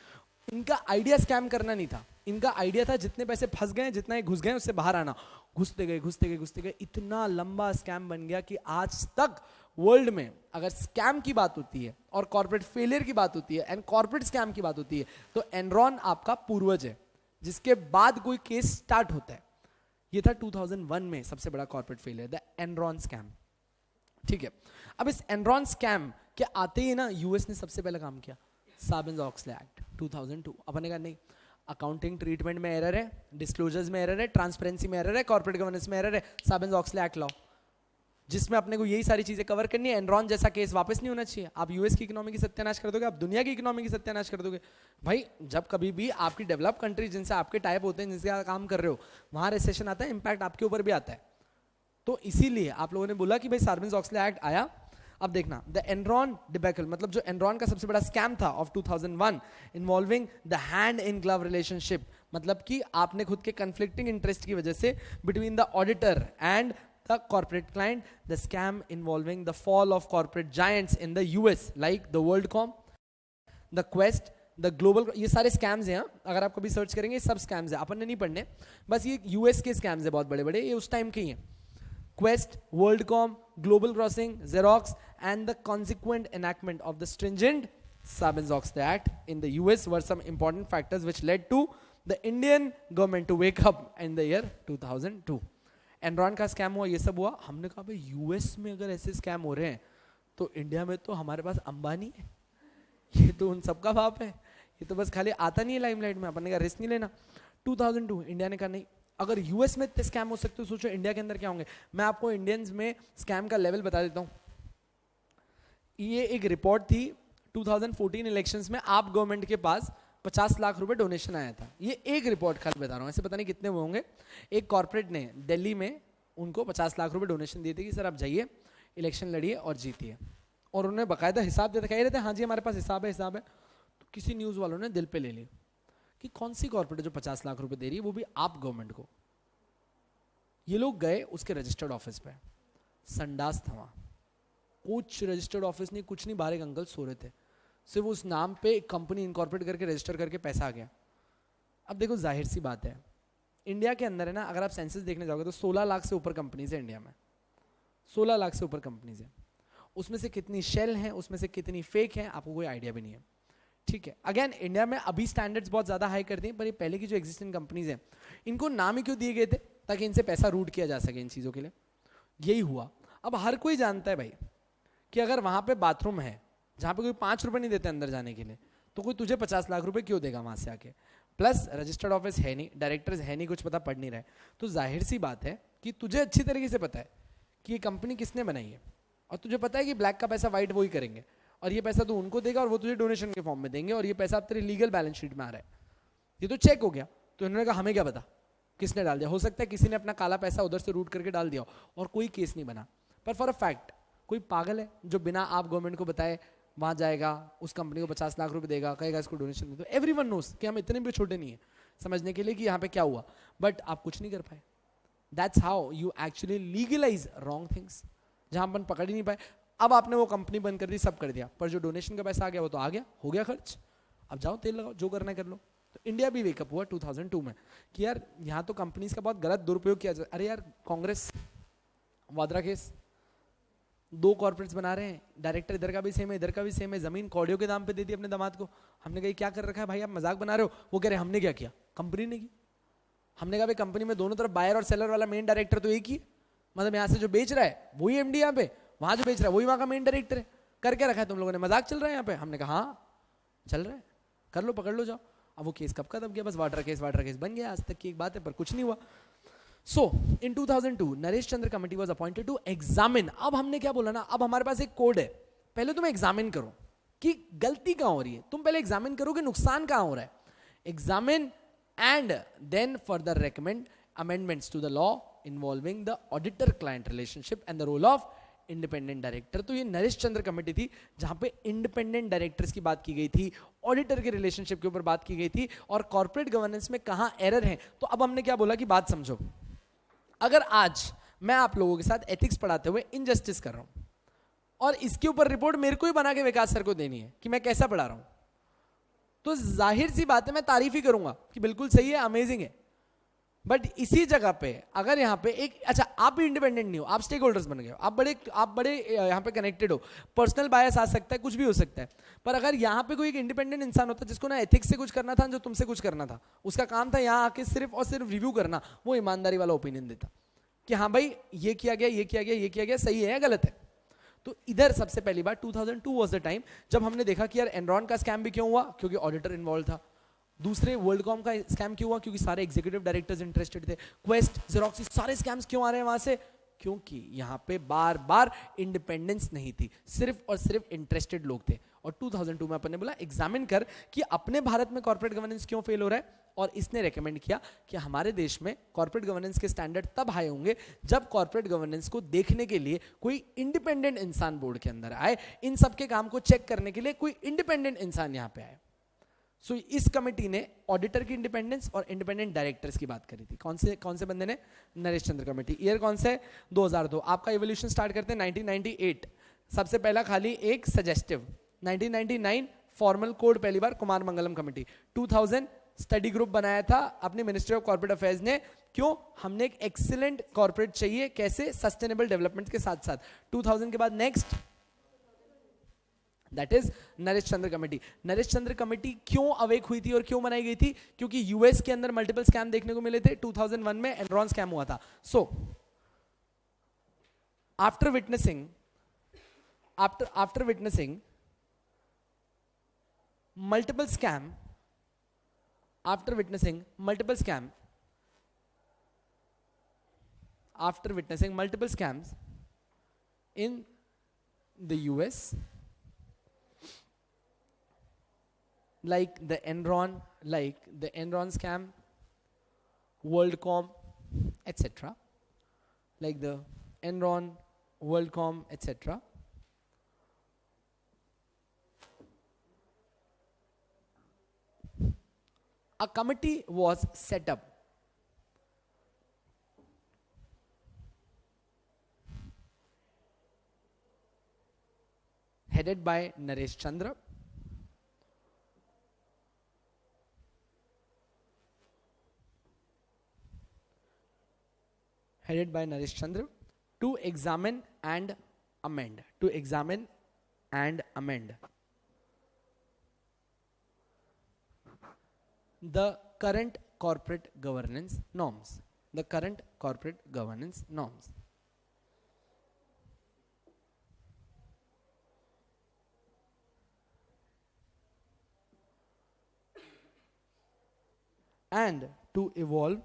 इनका आइडिया स्कैम करना नहीं था, इनका आइडिया था जितने पैसे फंस गए, जितना घुस गए उससे बाहर आना। घुसते गए, इतना लंबा स्कैम बन गया कि आज तक वर्ल्ड में अगर स्कैम की बात होती है और कॉर्पोरेट फेलियर की बात होती है एंड कॉर्पोरेट स्कैम की बात होती है, तो एनरॉन आपका पूर्वज है, जिसके बाद कोई केस स्टार्ट होता है। ये था 2001 में सबसे बड़ा corporate failure, the Enron scam. ठीक है, अब इस एनरॉन स्कैम के आते ही ना यूएस ने सबसे पहले काम किया, सार्बन-ऑक्सले एक्ट 2002। अपन ने कहा नहीं, अकाउंटिंग ट्रीटमेंट में एरर है, डिस्क्लोजर्स में एरर है, ट्रांसपेरेंसी में एरर है, कॉर्पोरेट गवर्नेंस में एरर है, सार्बन-ऑक्सले एक्ट लाओ, जिसमें अपने को यही सारी चीजें कवर करनी है। एनरॉन जैसा केस वापस नहीं होना चाहिए। आप यूएस की इकोनॉमी की सत्यानाश कर दोगे, आप दुनिया की इकोनॉमी की सत्यानाश कर दोगे। भाई जब कभी भी आपकी डेवलप कंट्री जिनसे आपके टाइप होते हैं, जिनसे आप काम कर रहे हो, वहां रिसेशन आता है, इंपैक्ट आपके ऊपर भी आता है। तो इसीलिए आप लोगों ने बोला कि भाई सार्बन-ऑक्सले एक्ट आया। अब देखना, द एनरॉन डिबेकल, मतलब जो एनरॉन का सबसे बड़ा स्कैम था of 2001, involving the hand in glove relationship, मतलब कि आपने खुद के कन्फ्लिक्टिंग इंटरेस्ट की वजह से between the auditor and the corporate client, the scam involving the fall of corporate giants in the US like the WorldCom, the Qwest, the Global, ये सारे स्कैम्स हैं। अगर आप कभी सर्च करेंगे सब स्कैम्स हैं, अपन ने नहीं पढ़ने, बस ये यूएस के स्कैम्स हैं बहुत बड़े बड़े, ये उस टाइम के ही हैं। Quest, WorldCom, Global Crossing, Xerox, and the consequent enactment of the stringent Sarbanes-Oxley Act in the US were some important factors which led to the Indian government to wake up in the year 2002. Enron का scam हुआ, ये सब हुआ। हमने कहा भाई US में अगर ऐसे स्कैम हो रहे हैं तो इंडिया में तो हमारे पास अंबानी है, ये तो उन सबका बाप है, ये तो बस खाली आता नहीं है लाइमलाइट में। अपन ने कहा रिस्क नहीं लेना। 2002 इंडिया ने कहा नहीं, अगर यूएस में स्कैम हो सकते हो, सोचो इंडिया के अंदर क्या होंगे। मैं आपको इंडियंस में स्कैम का लेवल बता देता हूं। ये एक रिपोर्ट थी 2014 इलेक्शंस में, आप गवर्नमेंट के पास 50 लाख रुपए डोनेशन आया था। ये एक रिपोर्ट खाली बता रहा हूं, ऐसे पता नहीं कितने हुए होंगे। एक कॉर्पोरेट ने दिल्ली में उनको 50 लाख रुपए डोनेशन दिए थे कि सर आप जाइए, इलेक्शन लड़िए और जीतिए, और उन्होंने बाकायदा हिसाब दे दिखाई रहते हैं, हाँ जी हमारे पास हिसाब है। तो किसी न्यूज़ वालों ने दिल पे ले ली कि कौन सी कॉर्पोरेट जो 50 लाख रुपए दे रही है, वो भी आप गवर्नमेंट को। ये लोग गए उसके रजिस्टर्ड ऑफिस पे, संडास था वहाँ, कुछ रजिस्टर्ड ऑफिस नहीं, कुछ नहीं, बाहर एक अंकल सो रहे थे, सिर्फ उस नाम पे एक कंपनी इनकॉर्पोरेट करके रजिस्टर करके पैसा आ गया। अब देखो जाहिर सी बात है, इंडिया के अंदर है ना, अगर आप सेंसस देखने जाओगे तो 16 लाख से ऊपर कंपनीज है इंडिया में, 16 लाख से ऊपर कंपनीज है। उसमें से कितनी शेल हैं, उसमें से कितनी फेक हैं, आपको कोई आइडिया भी नहीं है। ठीक है, अगेन इंडिया में अभी स्टैंडर्ड्स बहुत ज्यादा हाई कर दिए, पर ये पहले की जो एग्जिस्टिंग कंपनीज हैं, इनको नाम ही क्यों दिए गए थे? ताकि इनसे पैसा रूट किया जा सके इन चीजों के लिए। यही हुआ। अब हर कोई जानता है भाई कि अगर वहां पे बाथरूम है जहां पे कोई 5 रुपए नहीं देते अंदर जाने के लिए, तो कोई तुझे 50 लाख रुपए क्यों देगा वहां से आके? प्लस रजिस्टर्ड ऑफिस है नहीं, डायरेक्टर्स है नहीं, कुछ पता पढ़ नहीं रहे, तो जाहिर सी बात है कि तुझे अच्छी तरीके से पता है कि ये कंपनी किसने बनाई है, और तुझे पता है कि ब्लैक का पैसा व्हाइट वही करेंगे, और ये पैसा तू उनको देगा और वो तुझे डोनेशन के फॉर्म में देंगे, और ये पैसा अब तेरे लीगल बैलेंस शीट में आ रहा है, ये तो चेक हो गया। तो इन्होंने कहा हमें क्या पता, किसने डाल दिया? हो सकता है किसी ने अपना काला पैसा उधर से रूट करके डाल दिया और कोई केस नहीं बना, पर फॉर अ फैक्ट कोई पागल है जो बिना आप गवर्नमेंट को बताए वहां जाएगा, उस कंपनी को 50 लाख रुपए देगा, कहेगा इसको डोनेशन दे दो। एवरीवन नोस कि हम इतने भी छोटे नहीं है समझने के लिए कि यहाँ पे क्या हुआ, बट आप कुछ नहीं कर पाए। That's how you actually legalise wrong things, जहां अपन पकड़ ही नहीं पाए। अब आपने वो कंपनी बंद कर दी, सब कर दिया, पर जो डोनेशन का पैसा आ गया वो तो आ गया, हो गया खर्च, अब जाओ तेल लगाओ, जो करना है कर लो। तो इंडिया भी वेकअप हुआ 2002 में कि यार यहाँ तो कंपनीज का बहुत गलत दुरुपयोग किया जाता। अरे यार कांग्रेस वाड्रा केस, 2 कॉर्पोरेट्स बना रहे हैं, डायरेक्टर इधर का भी सेम है इधर का भी सेम है, जमीन कौड़ियों के दाम पे दे दी अपने दामाद को। हमने कहा क्या कर रखा है भाई, आप मजाक बना रहे हो? वो कह रहे हमने क्या किया, कंपनी ने की। हमने कहा भाई कंपनी में दोनों तरफ बायर और सेलर वाला मेन डायरेक्टर तो एक ही, मतलब यहाँ से जो बेच रहा है वही एमडी, यहाँ पे वहां जो बेच रहा है वही वहां का मेन डायरेक्टर है। करके रखा है तुम लोगों ने, मजाक चल रहा है यहाँ पे। हमने कहा हाँ चल रहा है, कर लो पकड़ लो जाओ। अब वो केस कब खत्म गया, बस वाटर केस बन गया, आज तक की एक बात है, पर कुछ नहीं हुआ। So in 2002 Naresh Chandra committee was appointed to examine. अब हमने क्या बोला ना, अब हमारे पास एक कोड है, पहले तुम एग्जामिन करो कि गलती कहां हो रही है, तुम पहले एग्जामिन करो कि नुकसान कहां हो रहा है, examine and then further recommend amendments to the law involving the auditor client relationship and the role of independent director. तो ये नरेश चंद्र कमेटी थी जहां पे इंडिपेंडेंट डायरेक्टर्स की बात की गई थी, ऑडिटर के रिलेशनशिप के ऊपर बात की गई थी, और कॉर्पोरेट गवर्नेंस में कहां एरर है। तो अब हमने क्या बोला कि बात समझो, अगर आज मैं आप लोगों के साथ एथिक्स पढ़ाते हुए इनजस्टिस कर रहा हूं और इसके ऊपर रिपोर्ट मेरे को ही बना के विकास सर को देनी है कि मैं कैसा पढ़ा रहा हूं, तो जाहिर सी बात है मैं तारीफ ही करूंगा कि बिल्कुल सही है, अमेजिंग है। बट इसी जगह पे अगर यहाँ पे एक, अच्छा आप भी इंडिपेंडेंट नहीं हो, आप स्टेक होल्डर्स बन गए हो, आप बड़े यहाँ पे कनेक्टेड हो, पर्सनल बायस आ सकता है, कुछ भी हो सकता है, पर अगर यहाँ पे कोई एक इंडिपेंडेंट इंसान होता जिसको ना एथिक्स से कुछ करना था, जो तुमसे कुछ करना था, उसका काम था यहाँ आके सिर्फ और सिर्फ रिव्यू करना, वो ईमानदारी वाला ओपिनियन देता कि हाँ भाई ये किया गया, ये किया गया, ये किया गया, सही है या गलत है। तो इधर सबसे पहली बार 2002 वाज द टाइम जब हमने देखा कि यार एनरॉन का स्कैम भी क्यों हुआ, क्योंकि ऑडिटर इन्वॉल्व था। दूसरे वर्ल्डकॉम का स्कैम क्यों हुआ, क्योंकि सारे एग्जीक्यूटिव डायरेक्टर्स इंटरेस्टेड थे। क्वेस्ट, जेरोक्स, सारे स्कैम्स क्यों आ रहे हैं वहां से, क्योंकि यहाँ पे बार बार इंडिपेंडेंस नहीं थी, सिर्फ और सिर्फ इंटरेस्टेड लोग थे। और 2002 में अपन ने बोला एग्जामिन कर कि अपने भारत में कॉर्पोरेट गवर्नेंस क्यों फेल हो रहा है, और इसने रेकमेंड किया कि हमारे देश में कॉर्पोरेट गवर्नेंस के स्टैंडर्ड तब हाई होंगे जब कॉर्पोरेट गवर्नेंस को देखने के लिए कोई इंडिपेंडेंट इंसान बोर्ड के अंदर आए, इन सब के काम को चेक करने के लिए कोई इंडिपेंडेंट इंसान यहाँ पे आए। सो इस कमेटी ने ऑडिटर की इंडिपेंडेंस और इंडिपेंडेंट डायरेक्टर्स की बात करी थी। कौन से बंदे ने, नरेश चंद्र कमेटी। ईयर कौन से, 2002। आपका इवोल्यूशन स्टार्ट करते हैं 1998, सबसे पहला खाली एक सजेस्टिव। 1999 फॉर्मल कोड पहली बार Kumar Mangalam committee. 2000 study group बनाया था अपने मिनिस्ट्री ऑफ कॉर्पोरेट अफेयर्स ने, क्यों, हमने एक एक्सीलेंट कॉर्पोरेट चाहिए, कैसे, सस्टेनेबल डेवलपमेंट के साथ साथ। 2000 के बाद next that is Naresh Chandra committee. Naresh Chandra committee क्यों अवेक हुई थी और क्यों बनाई गई थी, क्योंकि यूएस के अंदर मल्टीपल स्कैम देखने को मिले थे। 2001 में एनरॉन स्कैम हुआ था। So after witnessing multiple scams in the US, like the Enron scam, WorldCom, etc. Like the Enron, WorldCom, etc. A committee was set up headed by Naresh Chandra, to examine and amend the current corporate governance norms. And to evolve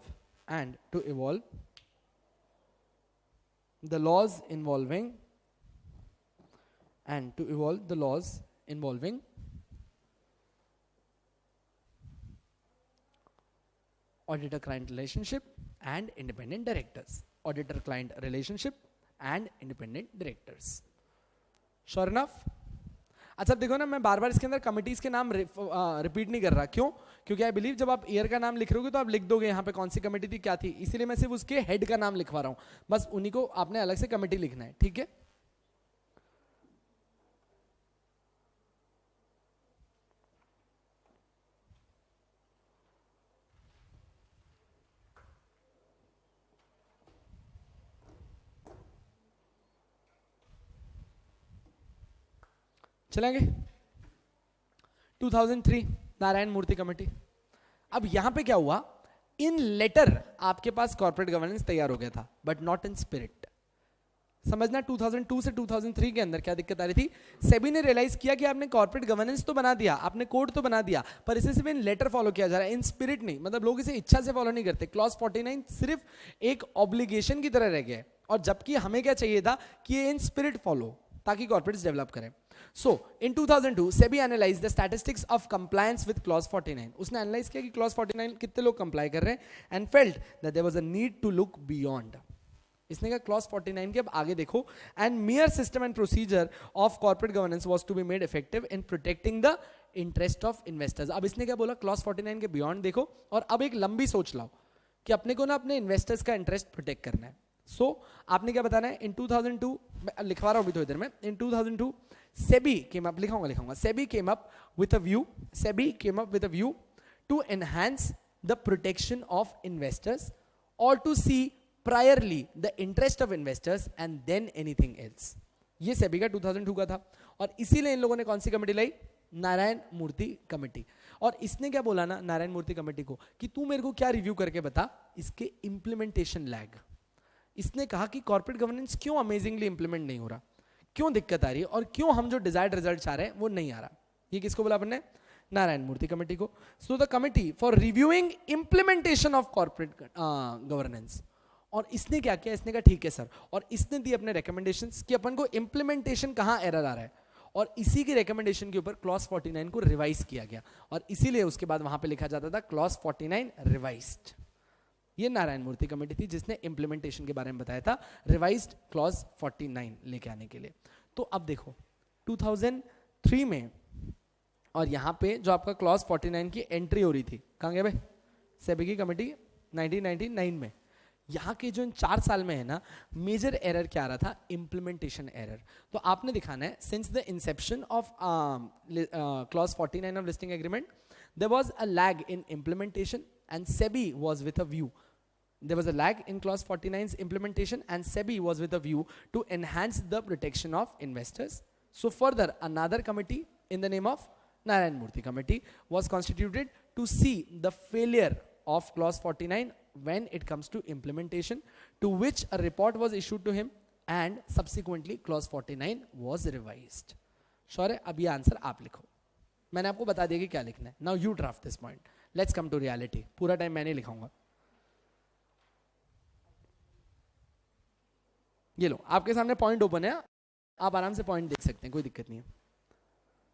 the laws involving auditor client relationship and independent directors. Auditor client relationship and independent directors. Sure enough? अच्छा देखो ना, मैं बार बार इसके अंदर committees के नाम repeat नहीं कर रहा. क्यों? क्योंकि आई बिलीव जब आप ईयर का नाम लिख रहे होगे तो आप लिख दोगे यहाँ पे कौन सी कमेटी थी, क्या थी. इसीलिए मैं सिर्फ उसके हेड का नाम लिखवा रहा हूँ. बस उन्हीं को आपने अलग से कमेटी लिखना है. ठीक है? चलेंगे. 2003 नारायण मूर्ति कमेटी. अब यहां पे क्या हुआ, इन लेटर आपके पास कॉर्पोरेट गवर्नेंस तैयार हो गया था, बट नॉट इन स्पिरिट. समझना 2002 से 2003 के अंदर क्या दिक्कत आ रही थी. सेबी ने रियलाइज किया कि आपने कॉर्पोरेट गवर्नेंस तो बना दिया, आपने कोड तो बना दिया, पर इसे सिर्फ इन लेटर फॉलो किया जा रहा है, इन स्पिरिट नहीं. मतलब लोग इसे इच्छा से फॉलो नहीं करते. क्लॉज 49 सिर्फ एक ऑब्लिगेशन की तरह रह गया है, और जबकि हमें क्या चाहिए था कि ये इन स्पिरिट फॉलो, ताकि कॉर्पोरेट्स डेवलप करें. So, in 2002, SEBI analyzed the statistics of compliance with clause 49. उसने एनालाइज किया कि clause 49 कितने लोग कंप्लाई कर रहे हैं, and felt that there was a need to look beyond. इसने कहा clause 49 के अब आगे देखो, and mere system and procedure of corporate governance was to be made effective in protecting the interest of investors. अब इसने क्या बोला, clause 49 के beyond देखो, और अब एक लंबी सोच लाओ कि अपने को ना अपने इन्वेस्टर्स का इंटरेस्ट प्रोटेक्ट करना है. सो आपने क्या बताना है, इन 2002, लिखवा रहा हूं अभी तो इधर में, इन 2002 SEBI came up, लिखाऊंगा, SEBI came up with a view to enhance the protection of investors, or to see priorly the interest of investors and then anything else. ये SEBI का 2002 का था, और इसीलिए इन लोगों ने कौन सी कमेटी लाई, नारायण मूर्ति कमेटी. और इसने क्या बोला ना नारायण मूर्ति कमेटी को, कि तू मेरे को क्या रिव्यू करके बता इसके इंप्लीमेंटेशन लैग. इसने कहा कि कॉर्पोरेट गवर्नेंस क्यों अमेजिंगली इंप्लीमेंट नहीं हो रहा, क्यों दिक्कत आ रही है, और क्यों हम जो डिजायर्ड रिजल्ट चाह रहे हैं वो नहीं आ रहा. ये किसको बोला अपन ने, नारायण मूर्ति कमेटी को. So the committee for reviewing implementation of corporate governance. और इसने क्या किया, इसने कहा ठीक है सर, और इसने दी अपने रिकमेंडेशंस कि अपन को इंप्लीमेंटेशन कहां एरर आ रहा है, और इसी की रिकमेंडेशन के ऊपर क्लॉज 49 को रिवाइज किया गया, और इसीलिए उसके बाद वहां पे लिखा जाता था क्लॉज 49 रिवाइज्ड. ये नारायण मूर्ति कमेटी थी जिसने इंप्लीमेंटेशन के बारे में बताया था, रिवाइज्ड क्लॉज 49 लेके आने के लिए. तो अब देखो 2003 में, और यहां पे जो आपका क्लॉज 49 की एंट्री हो रही थी, कहां गए भाई, सेबी की कमेटी 1999 में. यहाँ के जो इन 4 साल में है ना, मेजर एरर क्या आ रहा था, इंप्लीमेंटेशन एरर. तो आपने दिखाना है since the inception of clause 49 of listing agreement there was a lag in implementation, and SEBI was with a view. There was a lag in clause 49's implementation, and SEBI was with a view to enhance the protection of investors. So further, another committee in the name of Narayan Murthy Committee was constituted to see the failure of clause 49 when it comes to implementation, to which a report was issued to him, and subsequently clause 49 was revised. Sure है, अब ये answer आप लिखो. मैंने आपको बता दिया कि क्या लिखना है. Now you draft this point. Let's come to reality. पूरा टाइम मैंने लिखाऊंगा. ये लो, आपके सामने पॉइंट ओपन है, आप आराम से पॉइंट देख सकते हैं, कोई दिक्कत नहीं है.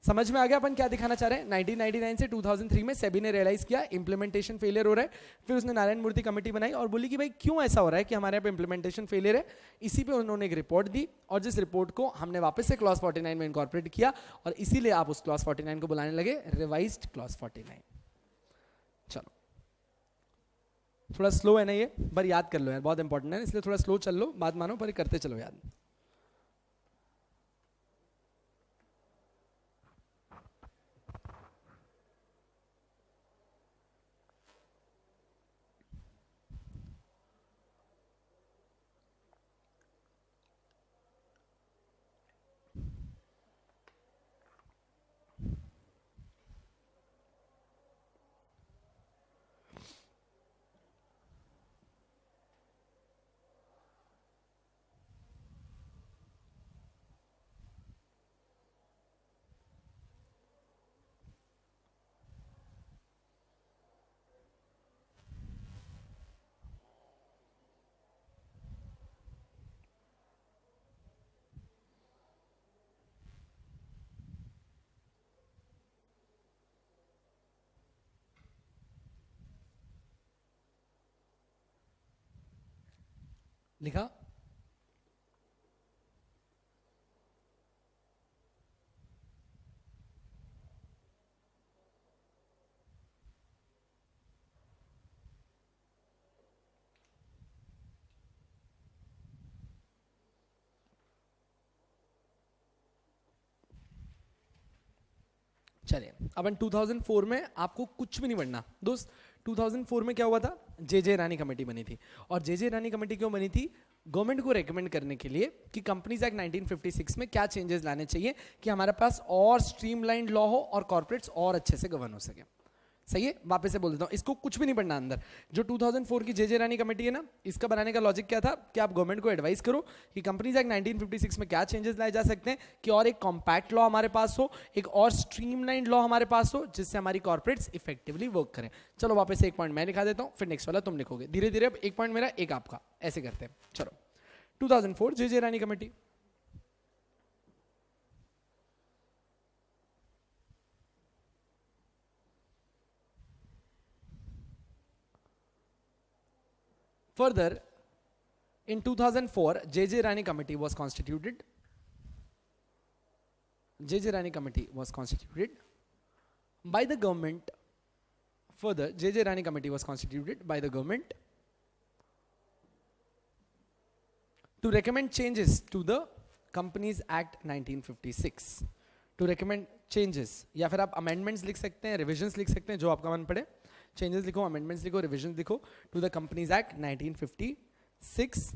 समझ में आ गया अपन क्या दिखाना चाह रहे हैं. 1999 से 2003 में सेबी ने रियलाइज किया इंप्लीमेंटेशन फेलियर हो रहा है, फिर उसने नारायण मूर्ति कमेटी बनाई और बोली कि भाई क्यों ऐसा हो रहा है कि हमारे यहाँ पे इंप्लीमेंटेशन फेलियर है. इसी पे उन्होंने एक रिपोर्ट दी, और जिस रिपोर्ट को हमने वापस से क्लॉज 49 में इनकॉर्पोरेट किया, और इसीलिए आप उस क्लॉज 49 को बुलाने लगे रिवाइज्ड क्लॉज 49. चलो थोड़ा स्लो है ना ये, पर याद कर लो यार, बहुत इंपॉर्टेंट है, इसलिए थोड़ा स्लो चल लो, बात मानो पर करते चलो याद. लिखा? चलिए, अब 2004 में आपको कुछ भी नहीं पढ़ना दोस्त। 2004 में क्या हुआ था? जे रानी कमेटी बनी थी। और जे रानी कमेटी क्यों बनी थी? गवर्नमेंट को रेकमेंड करने के लिए कि कंपनीज एक्ट 1956 में क्या चेंजेस लाने चाहिए कि हमारे पास और स्ट्रीमलाइंड लॉ हो और कॉर्पोरेट्स और अच्छे से गवर्न हो सके। सही है, वापस से बोल देता हूँ, इसको कुछ भी नहीं पढ़ना अंदर। जो 2004 की जे रानी कमेटी है ना, इसका बनाने का लॉजिक क्या था कि आप गवर्नमेंट को एडवाइस करो कि कंपनीज एक्ट 1956 में क्या चेंजेस लाए जा सकते हैं कि और एक कॉम्पैक्ट लॉ हमारे पास हो, एक और स्ट्रीमलाइंड लॉ हमारे पास हो, जिससे हमारी कॉर्पोरेट्स इफेक्टिवली वर्क करें। चलो वापस से एक पॉइंट मैं लिखा देता हूँ, फिर नेक्स्ट वाला तुम लिखोगे धीरे धीरे। अब एक पॉइंट मेरा, एक आपका, ऐसे करते हैं। चलो 2004 जे रानी committee. Further, in 2004, J.J. Rani Committee was constituted. J.J. Rani Committee was constituted by the government. Further, J.J. Rani Committee was constituted by the government to recommend changes to the Companies Act 1956. To recommend changes, या फिर आप amendments लिख सकते हैं, revisions लिख सकते हैं, जो आपका मन पड़े। चेंजेस लिखो, अमेंडमेंट्स लिखो, रिविजन लिखो, to the companies act 1956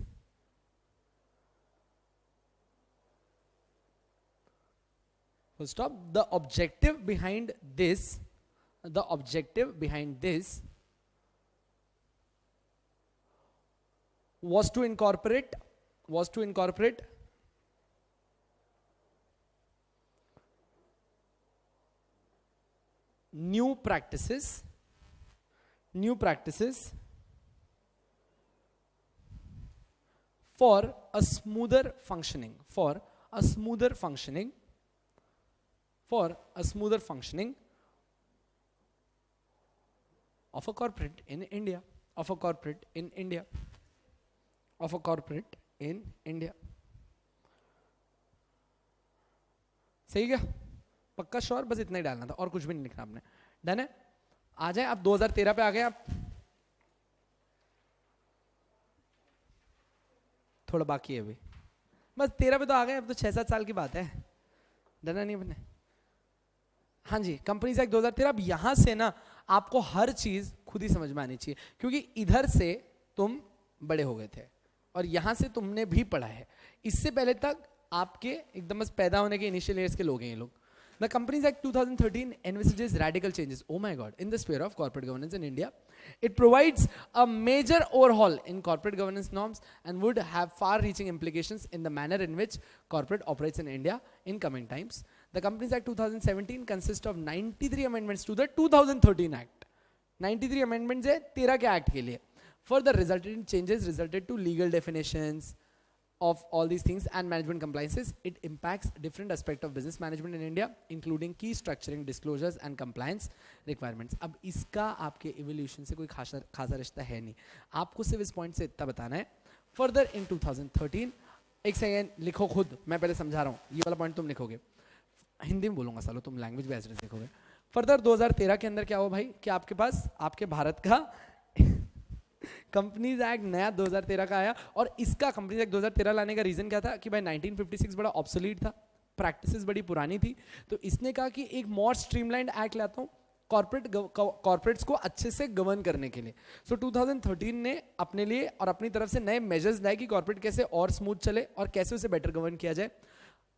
full stop. The objective behind this was to incorporate new practices for a smoother functioning of a corporate in India. सही क्या? पक्का श्योर? बस इतना ही डालना था और कुछ भी नहीं लिखना आपने। डन है? आ जाए आप 2013 पे आ गए आप। थोड़ा बाकी है अभी, बस 13 पे तो आ गए, अब तो 6-7 साल की बात है। डन है नहीं बने? हाँ जी, कंपनीज एक्ट 2013। अब यहां से ना आपको हर चीज खुद ही समझ में आनी चाहिए, क्योंकि इधर से तुम बड़े हो गए थे और यहां से तुमने भी पढ़ा है। इससे पहले तक आपके एकदम बस पैदा होने के इनिशियल ईयर्स के लोग हैं ये लोग। The Companies Act 2013 envisages radical changes, oh my god, in the sphere of corporate governance in India. It provides a major overhaul in corporate governance norms and would have far-reaching implications in the manner in which corporate operates in India in coming times. The Companies Act 2017 consists of 93 amendments to the 2013 Act. 93 amendments है 13 के act के लिए. Further resultant changes resulted to legal definitions of all these things and management compliances. It impacts different aspect of business management in India, including key structuring, disclosures and compliance requirements. अब इसका आपके evolution से कोई खासा रिश्ता है नहीं, आपको सिर्फ इस पॉइंट से इतना बताना है. Further in 2013, एक सेकेंड लिखो खुद, मैं पहले समझा रहा हूँ, ये वाला पॉइंट तुम लिखोगे, हिंदी में बोलूंगा सालो, तुम लैंग्वेज भी ऐसे लिखोगे. फर्दर 2013 के अंदर क्या हुआ भाई कि आपके पास आपके भारत का कंपनीज एक्ट नया 2013 का आया. और इसका कंपनीज एक्ट 2013 लाने का रीजन क्या था कि भाई 1956 बड़ा ऑब्सोलीट था, प्रैक्टिसेस बड़ी पुरानी थी, तो इसने कहा कि एक मोर स्ट्रीमलाइंड एक्ट लाता हूं कॉर्पोरेट्स को अच्छे से गवर्न करने के लिए. सो 2013 ने अपने लिए और अपनी तरफ से नए मेजर्स लाए कि कॉर्पोरेट कैसे और स्मूथ चले और कैसे उसे बेटर गवर्न किया जाए.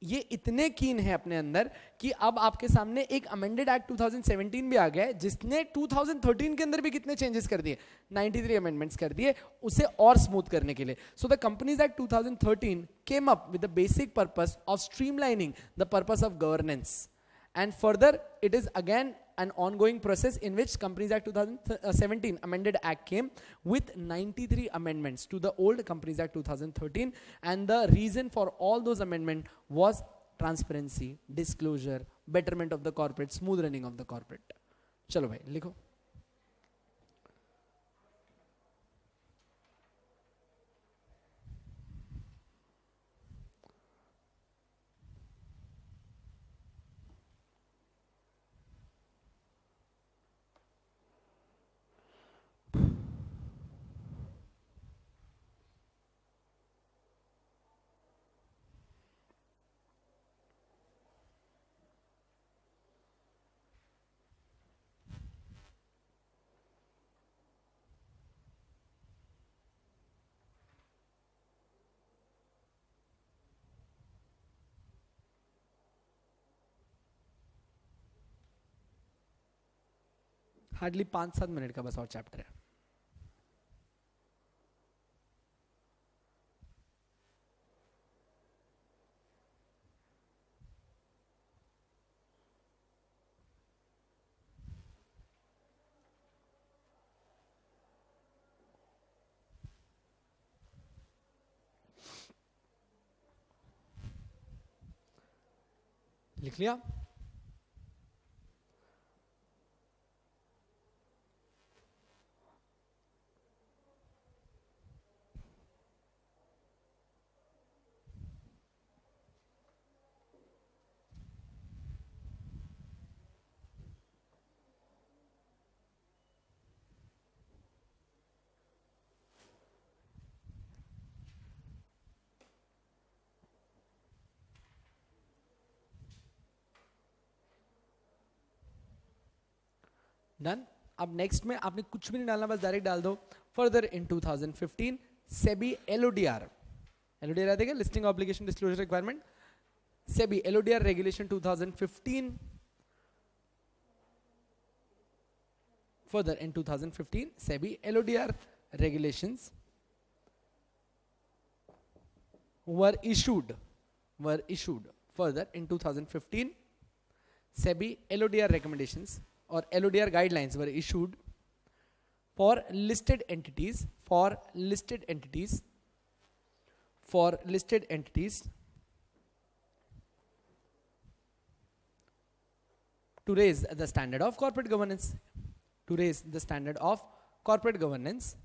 ये इतने कीन है अपने अंदर कि अब आपके सामने एक अमेंडेड एक्ट 2017 भी आ गया है जिसने 2013 के अंदर भी कितने चेंजेस कर दिए, 93 अमेंडमेंट्स कर दिए उसे और स्मूथ करने के लिए. So the companies act 2013 came up with the basic purpose of streamlining the purpose of governance. And further, it is again an ongoing process in which Companies Act 2017 amended act came with 93 amendments to the old Companies Act 2013, and the reason for all those amendments was transparency, disclosure, betterment of the corporate, smooth running of the corporate. चलो भाई लिखो. Hardly 5-7 minute का बस और chapter है. लिख लिया? Done. अब नेक्स्ट में आपने कुछ भी नहीं डालना, बस डायरेक्ट डाल दो. Further in 2015 SEBI LODR, LODR याद है, listing obligation disclosure requirement, SEBI LODR regulation 2015. Further in 2015 SEBI LODR regulations were issued. Further in 2015 SEBI LODR recommendations or LODR guidelines were issued for listed entities to raise the standard of corporate governance. To raise the standard of corporate governance,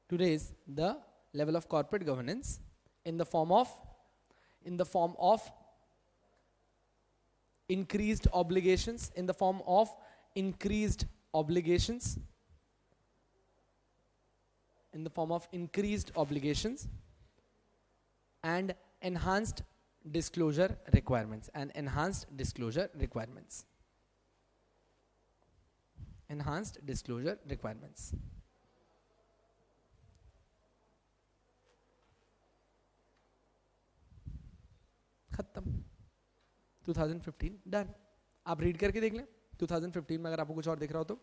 to raise the level of corporate governance in the form of increased obligations, and enhanced disclosure requirements. Enhanced disclosure requirements. खत्म. 2015 done. आप read करके देख लें 2015 में, अगर आपको कुछ और दिख रहा हो तो.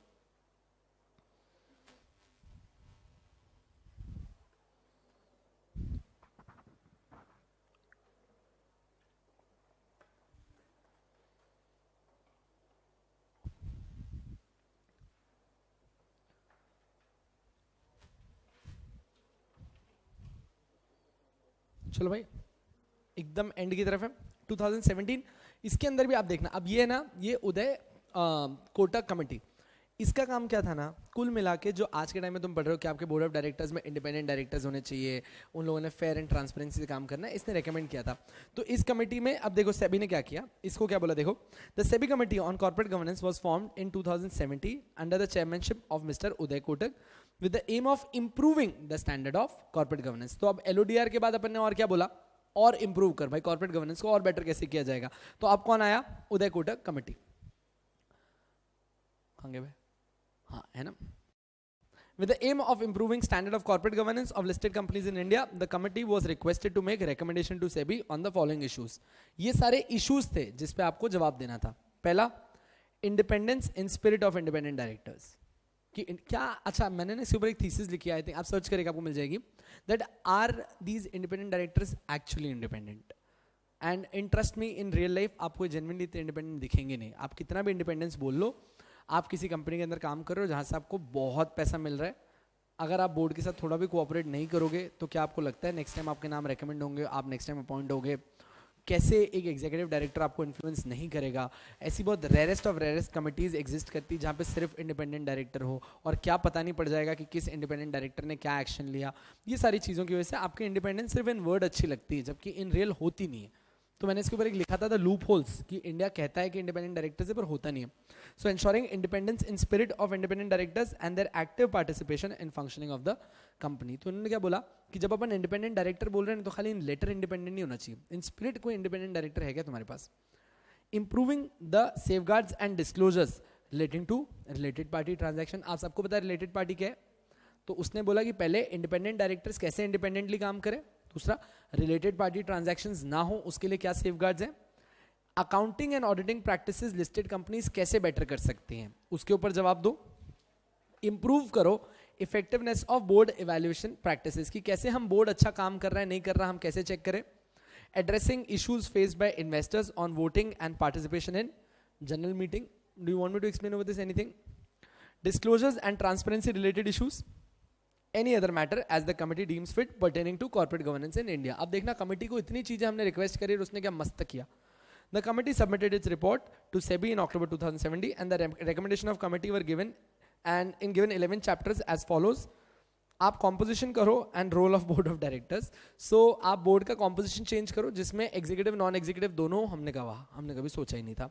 चलो भाई एकदम एंड की तरफ है. 2017 इसके अंदर भी आप देखना. अब ये है ना, ये उदय कोटक कमेटी, इसका काम क्या था ना, कुल मिला के जो आज के टाइम में तुम पढ़ रहे हो कि आपके बोर्ड ऑफ डायरेक्टर्स में इंडिपेंडेंट डायरेक्टर्स होने चाहिए, उन लोगों ने फेयर एंड ट्रांसपेरेंसी से काम करना है, इसने रेकमेंड किया था. तो इस कमेटी में अब देखो सेबी ने क्या किया, इसको क्या बोला देखो. The SEBI committee on corporate governance was formed in 2017 under the chairmanship of mister Uday Kotak with the aim of improving the standard of corporate governance. तो अब एलओडीआर के बाद अपन ने और क्या बोला, और इंप्रूव कर भाई कॉर्पोरेट गवर्नेंस को और बेटर कैसे किया जाएगा. तो अब कौन आया, उदय कोटक कमेटी. होंगे भाई, हाँ है ना. With the aim of improving standard of corporate governance of listed companies in India, the committee was requested to make recommendation to SEBI on the following issues. ये सारे issues थे जिस पे आपको जवाब देना था. पहला, independence in spirit of independent directors. कि क्या, अच्छा मैंने ना इसके ऊपर एक थीसिस लिखी है, आई थिंक आप सर्च करेंगे आपको मिल जाएगी. That are these independent directors actually independent. And in trust me, in real life आपको जेन्युइनली इतने इंडिपेंडेंट दिखेंगे नहीं. आप कितना भी इंडिपेंडेंस बोल लो, आप किसी कंपनी के अंदर काम कर रहे हो जहाँ से आपको बहुत पैसा मिल रहा है, अगर आप बोर्ड के साथ थोड़ा भी कोऑपरेट नहीं करोगे तो क्या आपको लगता है नेक्स्ट टाइम आपके नाम रेकमेंड होंगे, आप नेक्स्ट टाइम अपॉइंट होंगे? कैसे एक एग्जीक्यूटिव डायरेक्टर आपको इन्फ्लुएंस नहीं करेगा? ऐसी बहुत rarest of rarest committees exist करती जहाँ पे सिर्फ इंडिपेंडेंट डायरेक्टर हो, और क्या पता नहीं पड़ जाएगा कि किस इंडिपेंडेंट डायरेक्टर ने क्या एक्शन लिया. ये सारी चीज़ों की वजह से आपकी इंडिपेंडेंस सिर्फ इन वर्ड अच्छी लगती है, जबकि इन रियल होती नहीं है. तो मैंने इसके ऊपर एक लिखा था द लूप होल्स, कि इंडिया कहता है कि इंडिपेंडेंट डायरेक्टर्स है पर होता नहीं है. So ensuring independence in spirit of independent directors and their active participation in functioning of the company. तो उन्होंने क्या बोला कि जब अपन इंडिपेंडेंट डायरेक्टर बोल रहे हैं तो खाली इन लेटर इंडिपेंडेंट नहीं होना चाहिए, इन स्पिरिट कोई इंडिपेंडेंट डायरेक्टर है क्या तुम्हारे पास. Improving the safeguards and disclosures relating to related party transaction. आप सबको पता है रिलेटेड पार्टी क्या है. तो उसने बोला कि पहले इंडिपेंडेंट डायरेक्टर्स कैसे इंडिपेंडेंटली काम करें, दूसरा रिलेटेड पार्टी ट्रांजैक्शंस ना हो उसके लिए क्या सेफगार्ड्स हैं, accounting and auditing practices listed companies कैसे बेटर कर सकती हैं, उसके ऊपर जवाब दो। इंप्रूव करो effectiveness of board evaluation practices, कि कैसे हम बोर्ड अच्छा काम कर रहा है नहीं कर रहा हम कैसे चेक करें। Addressing issues faced by investors on voting and participation in general meeting. Do you want me to explain over this anything? Disclosures and transparency related issues, any other matter as the committee deems fit pertaining to corporate governance in India. अब देखना committee को इतनी चीजें हमने request करी और उसने क्या मस्त किया। The committee submitted its report to SEBI in October 2017 and the recommendation of committee were given and in given 11 chapters as follows. आप composition करो and role of board of directors. So आप board का composition change करो जिसमें executive non executive दोनों, हमने कहा हमने कभी सोचा ही नहीं था,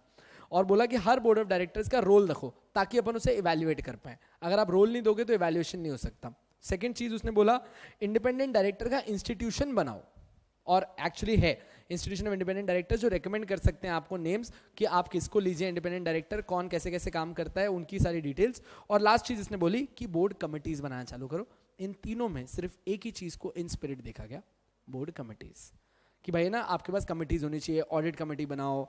और बोला कि हर board of directors का role रखो ताकि अपन उसे evaluate कर पाए। अगर आप role नहीं दोगे तो evaluation नहीं हो सकता। सेकेंड चीज उसने बोला इंडिपेंडेंट डायरेक्टर का इंस्टीट्यूशन बनाओ, और एक्चुअली है इंस्टीट्यूशन ऑफ इंडिपेंडेंट डायरेक्टर जो रेकमेंड कर सकते हैं आपको नेम्स कि आप किसको लीजिए इंडिपेंडेंट डायरेक्टर, कौन कैसे कैसे काम करता है, उनकी सारी डिटेल्स। और लास्ट चीज इसने बोली कि बोर्ड कमिटीज बनाना चालू करो। इन तीनों में सिर्फ एक ही चीज को इन स्पिरिट देखा गया, बोर्ड कमिटीज, कि भाई ना आपके पास कमिटीज होनी चाहिए। ऑडिट कमेटी बनाओ,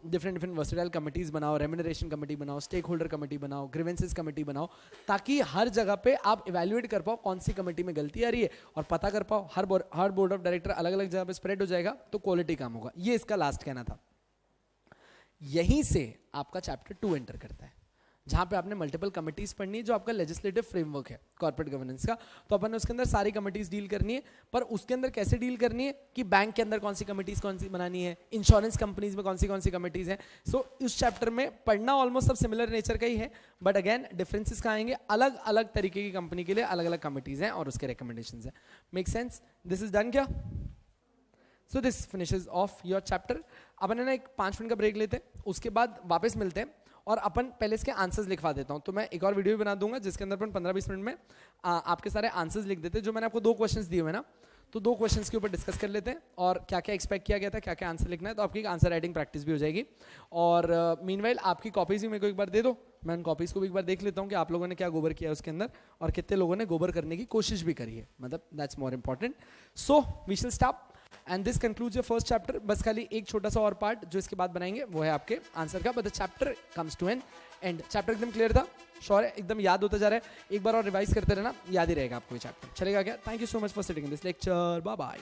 डिफरेंट वर्सेटाइल कमिटीज बनाओ, रेम्यूनरेशन कमेटी बनाओ, स्टेक होल्डर कमेटी बनाओ, ग्रीवेंसेस कमेटी बनाओ, ताकि हर जगह पे आप इवैल्यूएट कर पाओ कौन सी कमेटी में गलती आ रही है और पता कर पाओ। हर बोर्ड ऑफ डायरेक्टर अलग अलग जगह पे स्प्रेड हो जाएगा तो क्वालिटी काम होगा। ये इसका लास्ट कहना था। यहीं से आपका चैप्टर 2 एंटर करता है जहां पे आपने मल्टीपल कमिटीज पढ़नी है, जो आपका लेजिस्लेटिव फ्रेमवर्क है कॉर्पोरेट गवर्नेंस का। तो अपन ने उसके अंदर सारी कमिटीज डील करनी है, पर उसके अंदर कैसे डील करनी है कि बैंक के अंदर कौन सी कमिटीज कौन सी बनानी है, इंश्योरेंस कंपनीज में कौन सी कमिटीज हैं। सो इस चैप्टर में पढ़ना ऑलमोस्ट सब सिमिलर नेचर का ही है, बट अगेन डिफरेंसेस कहाँ आएंगे, अलग अलग तरीके की कंपनी के लिए अलग अलग कमिटीज हैं और उसके रिकमेंडेशंस हैं। Make sense? This is done क्या? So this finishes of your chapter. अपन है ना एक 5 मिनट का ब्रेक लेते हैं, उसके बाद वापस मिलते हैं और अपन पहले इसके आंसर्स लिखवा देता हूं। तो मैं एक और वीडियो भी बना दूंगा जिसके अंदर अपन 15-20 मिनट में आपके सारे आंसर्स लिख देते हैं। जो मैंने आपको 2 क्वेश्चंस दिए हुए ना, तो 2 क्वेश्चंस के ऊपर डिस्कस कर लेते हैं और क्या क्या एक्सपेक्ट किया गया था, क्या क्या आंसर लिखना है, तो आपकी आंसर राइटिंग प्रैक्टिस भी हो जाएगी। और मीनवाइल आपकी कॉपीज भी मेरे को एक बार दे दो, मैं उन कॉपीज को भी एक बार देख लेता हूँ कि आप लोगों ने क्या गोबर किया है उसके अंदर और कितने लोगों ने गोबर करने की कोशिश भी करी है, मतलब that's more important. So we will stop and this concludes your first chapter. बस खाली एक छोटा सा और पार्ट जो इसके बाद बनाएंगे वो है आपके आंसर का, but the chapter comes to an end. Chapter एकदम क्लियर था, श्योर है, एकदम याद होता जा रहा है। एक बार और रिवाइज करते रहना, याद ही रहेगा आपको ये चैप्टर। चलेगा क्या? Thank you so much for sitting in this lecture, bye bye.